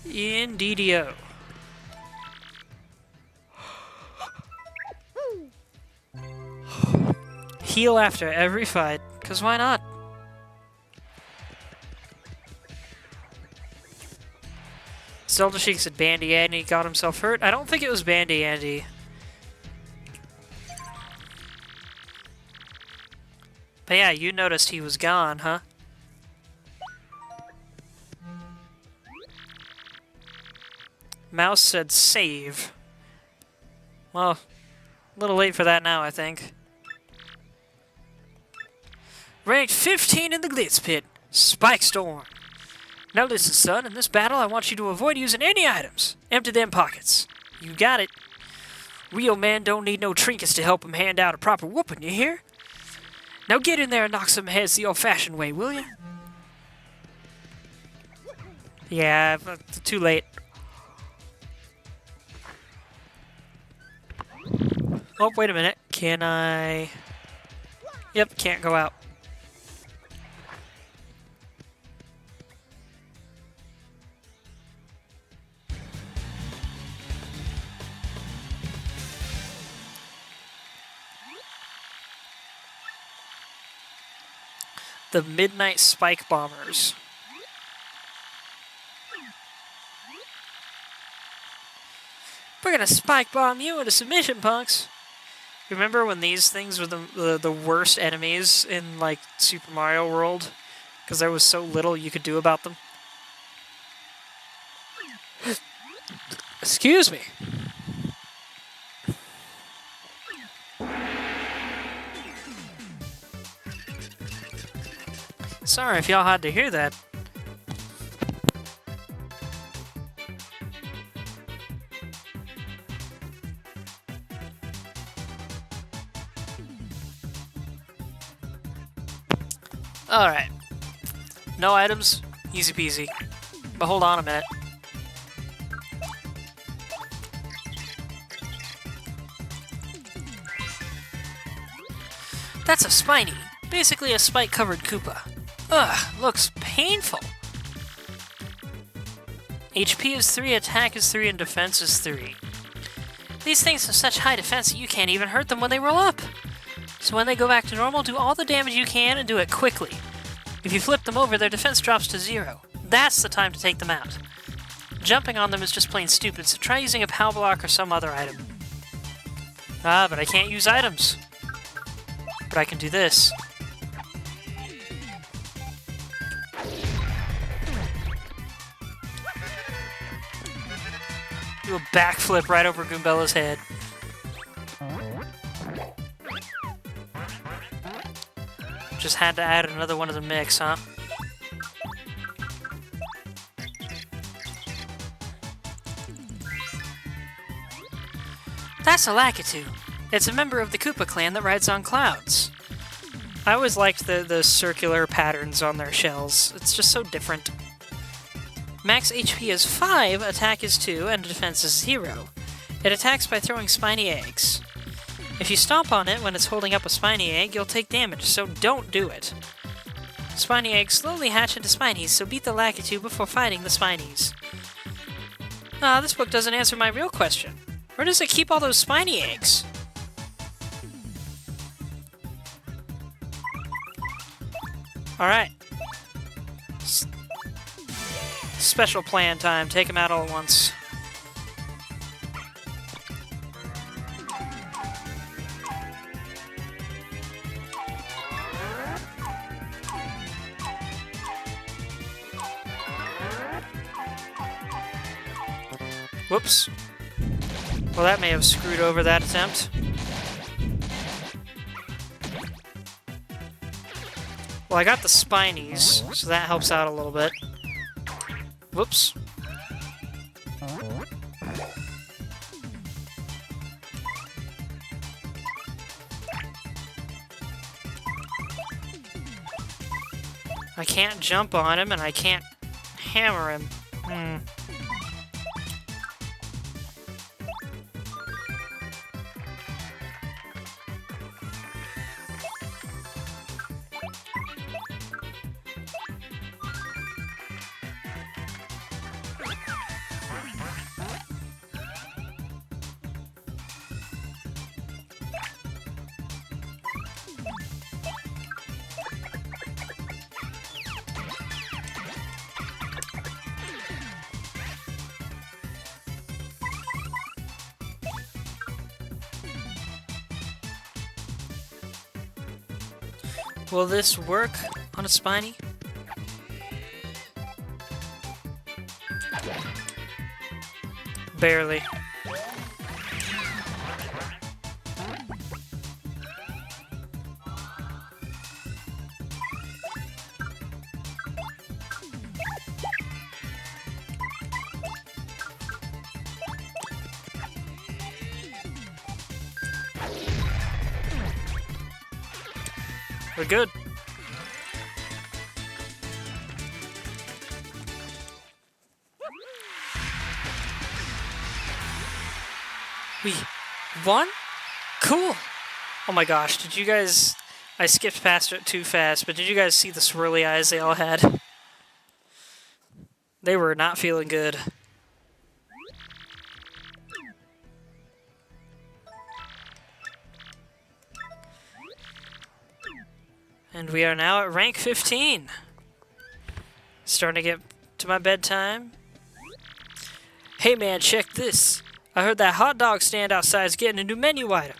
Indeedio. Heal after every fight, because why not? Zelda Sheik said Bandy Andy got himself hurt. I don't think it was Bandy Andy. But yeah, you noticed he was gone, huh? Mouse said save. Well, a little late for that now, I think. Ranked 15 in the Glitz Pit. Spike Storm. Now listen, son, in this battle I want you to avoid using any items. Empty them pockets. You got it. Real man don't need no trinkets to help him hand out a proper whooping, you hear? Now get in there and knock some heads the old-fashioned way, will you? Yeah, but too late. Oh, wait a minute. Can I... Yep, can't go out. The Midnight Spike Bombers. We're gonna spike bomb you into submission, punks. Remember when these things were the worst enemies in, like, Super Mario World? Because there was so little you could do about them? Excuse me. Sorry if y'all had to hear that. Alright. No items, easy peasy. But hold on a minute. That's a Spiny. Basically a spike-covered Koopa. Ugh, looks painful. HP is 3, attack is 3, and defense is 3. These things have such high defense that you can't even hurt them when they roll up. So when they go back to normal, do all the damage you can and do it quickly. If you flip them over, their defense drops to 0. That's the time to take them out. Jumping on them is just plain stupid, so try using a POW block or some other item. Ah, but I can't use items. But I can do this. Do a backflip right over Goombella's head. Just had to add another one to the mix, huh? That's a Lakitu. It's a member of the Koopa clan that rides on clouds. I always liked the circular patterns on their shells. It's just so different. Max HP is 5, attack is 2, and defense is 0. It attacks by throwing spiny eggs. If you stomp on it when it's holding up a spiny egg, you'll take damage, so don't do it. Spiny eggs slowly hatch into spinies, so beat the Lakitu before fighting the spinies. This book doesn't answer my real question. Where does it keep all those spiny eggs? Alright. Special plan time. Take them out all at once. Whoops. Well, that may have screwed over that attempt. Well, I got the spinies, so that helps out a little bit. Whoops. I can't jump on him, and I can't hammer him. Will this work on a spiny? Barely. We're good. We won? Cool! Oh my gosh, did you guys... I skipped past it too fast, but did you guys see the swirly eyes they all had? They were not feeling good. And we are now at rank 15. Starting to get to my bedtime. Hey man, check this. I heard that hot dog stand outside is getting a new menu item.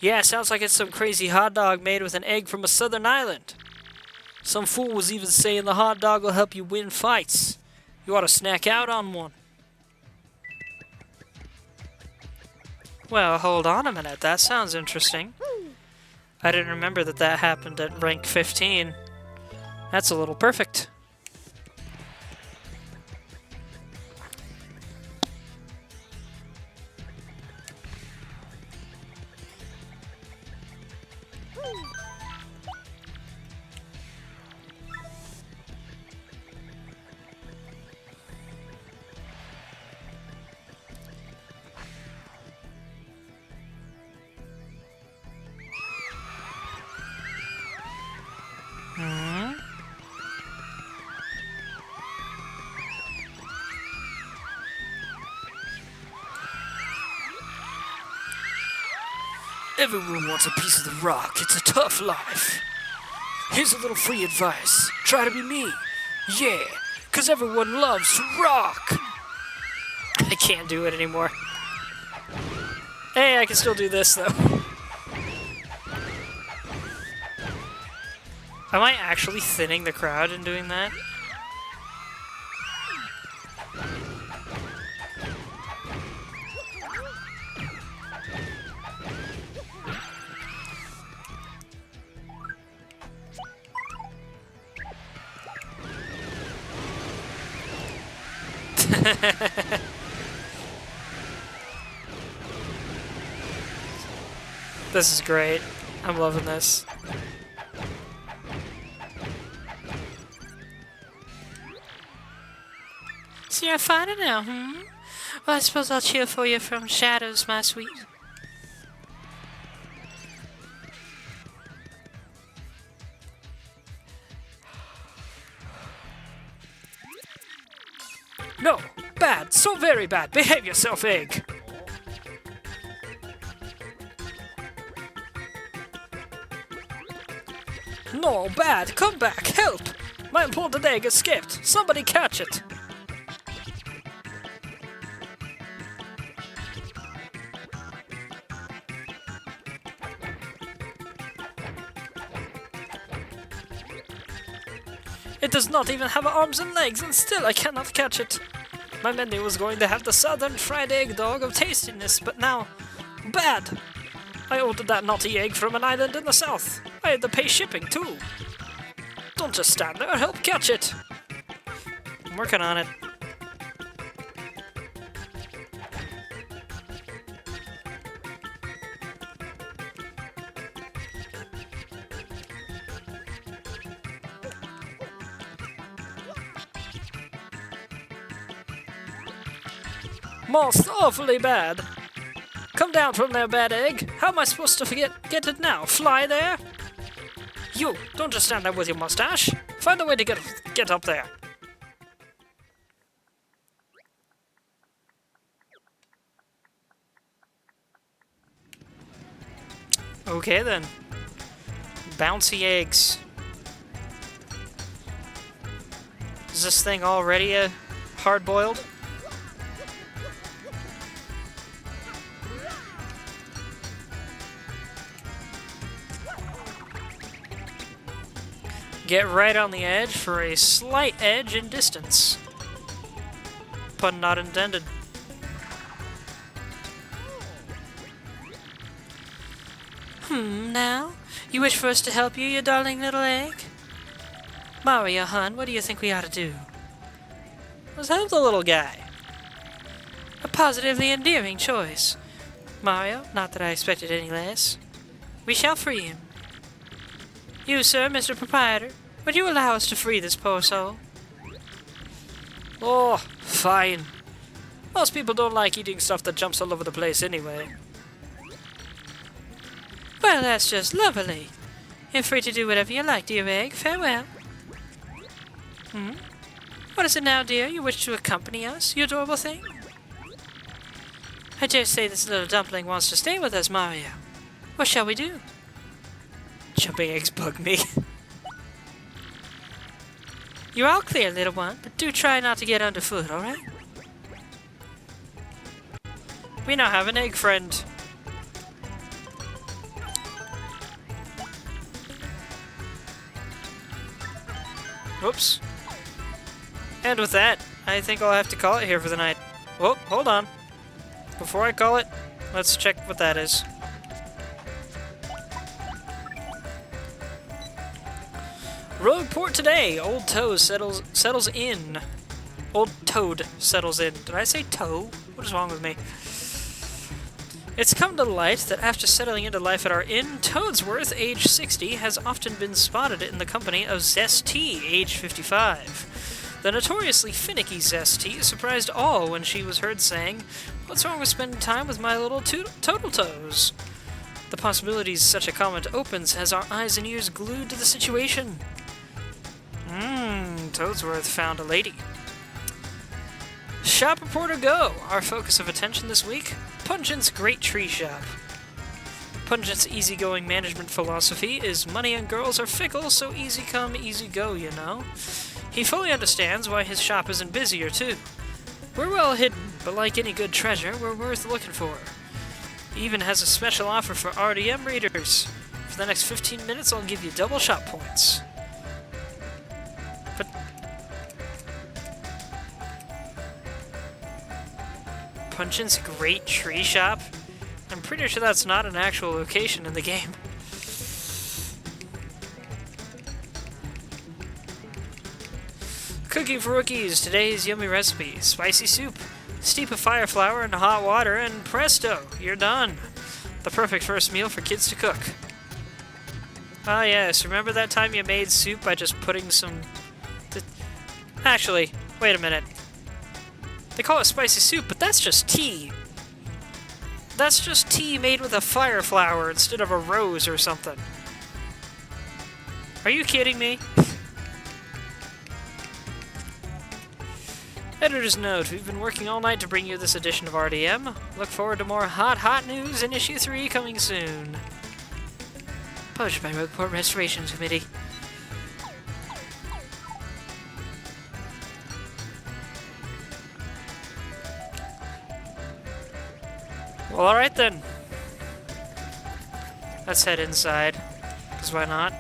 Yeah, sounds like it's some crazy hot dog made with an egg from a southern island. Some fool was even saying the hot dog will help you win fights. You ought to snack out on one. Well, hold on a minute. That sounds interesting. I didn't remember that that happened at rank 15. That's a little perfect. Everyone wants a piece of the rock. It's a tough life. Here's a little free advice. Try to be me. Yeah, 'cause everyone loves to rock. I can't do it anymore. Hey, I can still do this, though. Am I actually thinning the crowd in doing that? This is great. I'm loving this. So you're fine now, hmm? Well, I suppose I'll cheer for you from shadows, my sweet. No! Bad! So very bad! Behave yourself, Egg! No, bad! Come back! Help! My important egg escaped! Somebody catch it! It does not even have arms and legs, and still I cannot catch it. My menu was going to have the southern fried egg dog of tastiness, but now... bad! I ordered that naughty egg from an island in the south. I had to pay shipping, too. Don't just stand there, help catch it! I'm working on it. Most awfully bad. Come down from there, bad egg. How am I supposed to get it now? Fly there? You, don't just stand there with your mustache. Find a way to get up there. Okay then. Bouncy eggs. Is this thing already hard-boiled? Get right on the edge for a slight edge in distance. Pun not intended. Now? You wish for us to help you darling little egg? Mario, hun, what do you think we ought to do? Let's help the little guy. A positively endearing choice. Mario, not that I expected any less. We shall free him. You, sir, Mr. Proprietor, would you allow us to free this poor soul? Oh, fine. Most people don't like eating stuff that jumps all over the place anyway. Well, that's just lovely. You're free to do whatever you like, dear egg. Farewell. What is it now, dear? You wish to accompany us, you adorable thing? I dare say this little dumpling wants to stay with us, Mario. What shall we do? Jumping eggs bug me. You're all clear, little one, but do try not to get underfoot, alright? We now have an egg friend. Whoops. And with that, I think I'll have to call it here for the night. Oh, hold on. Before I call it, let's check what that is. Road port today. Old Toad settles in. Old Toad settles in. Did I say toe? What is wrong with me? It's come to light that after settling into life at our inn, Toadsworth, age 60, has often been spotted in the company of Zesty, age 55. The notoriously finicky Zesty surprised all when she was heard saying, "What's wrong with spending time with my little Total Toes?" The possibilities such a comment opens has our eyes and ears glued to the situation. Toadsworth found a lady. Shop Reporter Go! Our focus of attention this week, Pungent's Great Tree Shop. Pungent's easygoing management philosophy is money and girls are fickle, so easy come, easy go, you know. He fully understands why his shop isn't busier, too. We're well hidden, but like any good treasure, we're worth looking for. He even has a special offer for RDM readers. For the next 15 minutes, I'll give you double shop points. But Pungent's Great Tree Shop? I'm pretty sure that's not an actual location in the game. Cooking for rookies, today's yummy recipe, spicy soup. Steep a fire flour in hot water and presto, you're done. The perfect first meal for kids to cook. Ah yes, remember that time you made soup by just putting some... Actually, wait a minute. They call it spicy soup, but that's just tea. That's just tea made with a fire flower instead of a rose or something. Are you kidding me? Editor's note, we've been working all night to bring you this edition of RDM. Look forward to more hot news in issue 3 coming soon. Published by Rogueport Restoration Committee. Well, alright then. Let's head inside, because why not?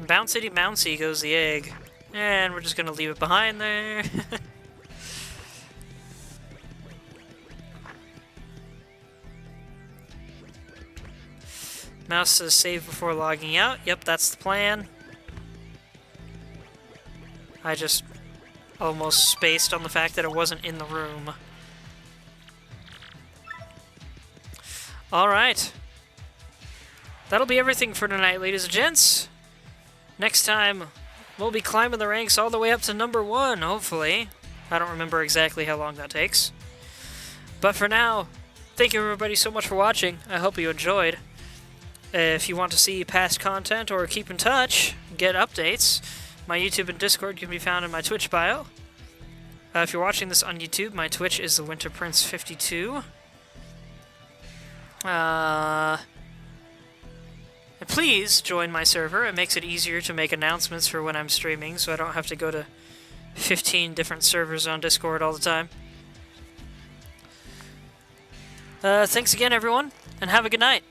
Bouncity bouncy goes the egg. And we're just gonna leave it behind there. Mouse says save before logging out. Yep, that's the plan. I just almost spaced on the fact that it wasn't in the room. Alright. That'll be everything for tonight, ladies and gents. Next time, we'll be climbing the ranks all the way up to number 1, hopefully. I don't remember exactly how long that takes. But for now, thank you everybody so much for watching. I hope you enjoyed. If you want to see past content or keep in touch, get updates, my YouTube and Discord can be found in my Twitch bio. If you're watching this on YouTube, my Twitch is the Winter Prince 52. And please join my server. It makes it easier to make announcements for when I'm streaming, so I don't have to go to 15 different servers on Discord all the time. Thanks again, everyone, and have a good night.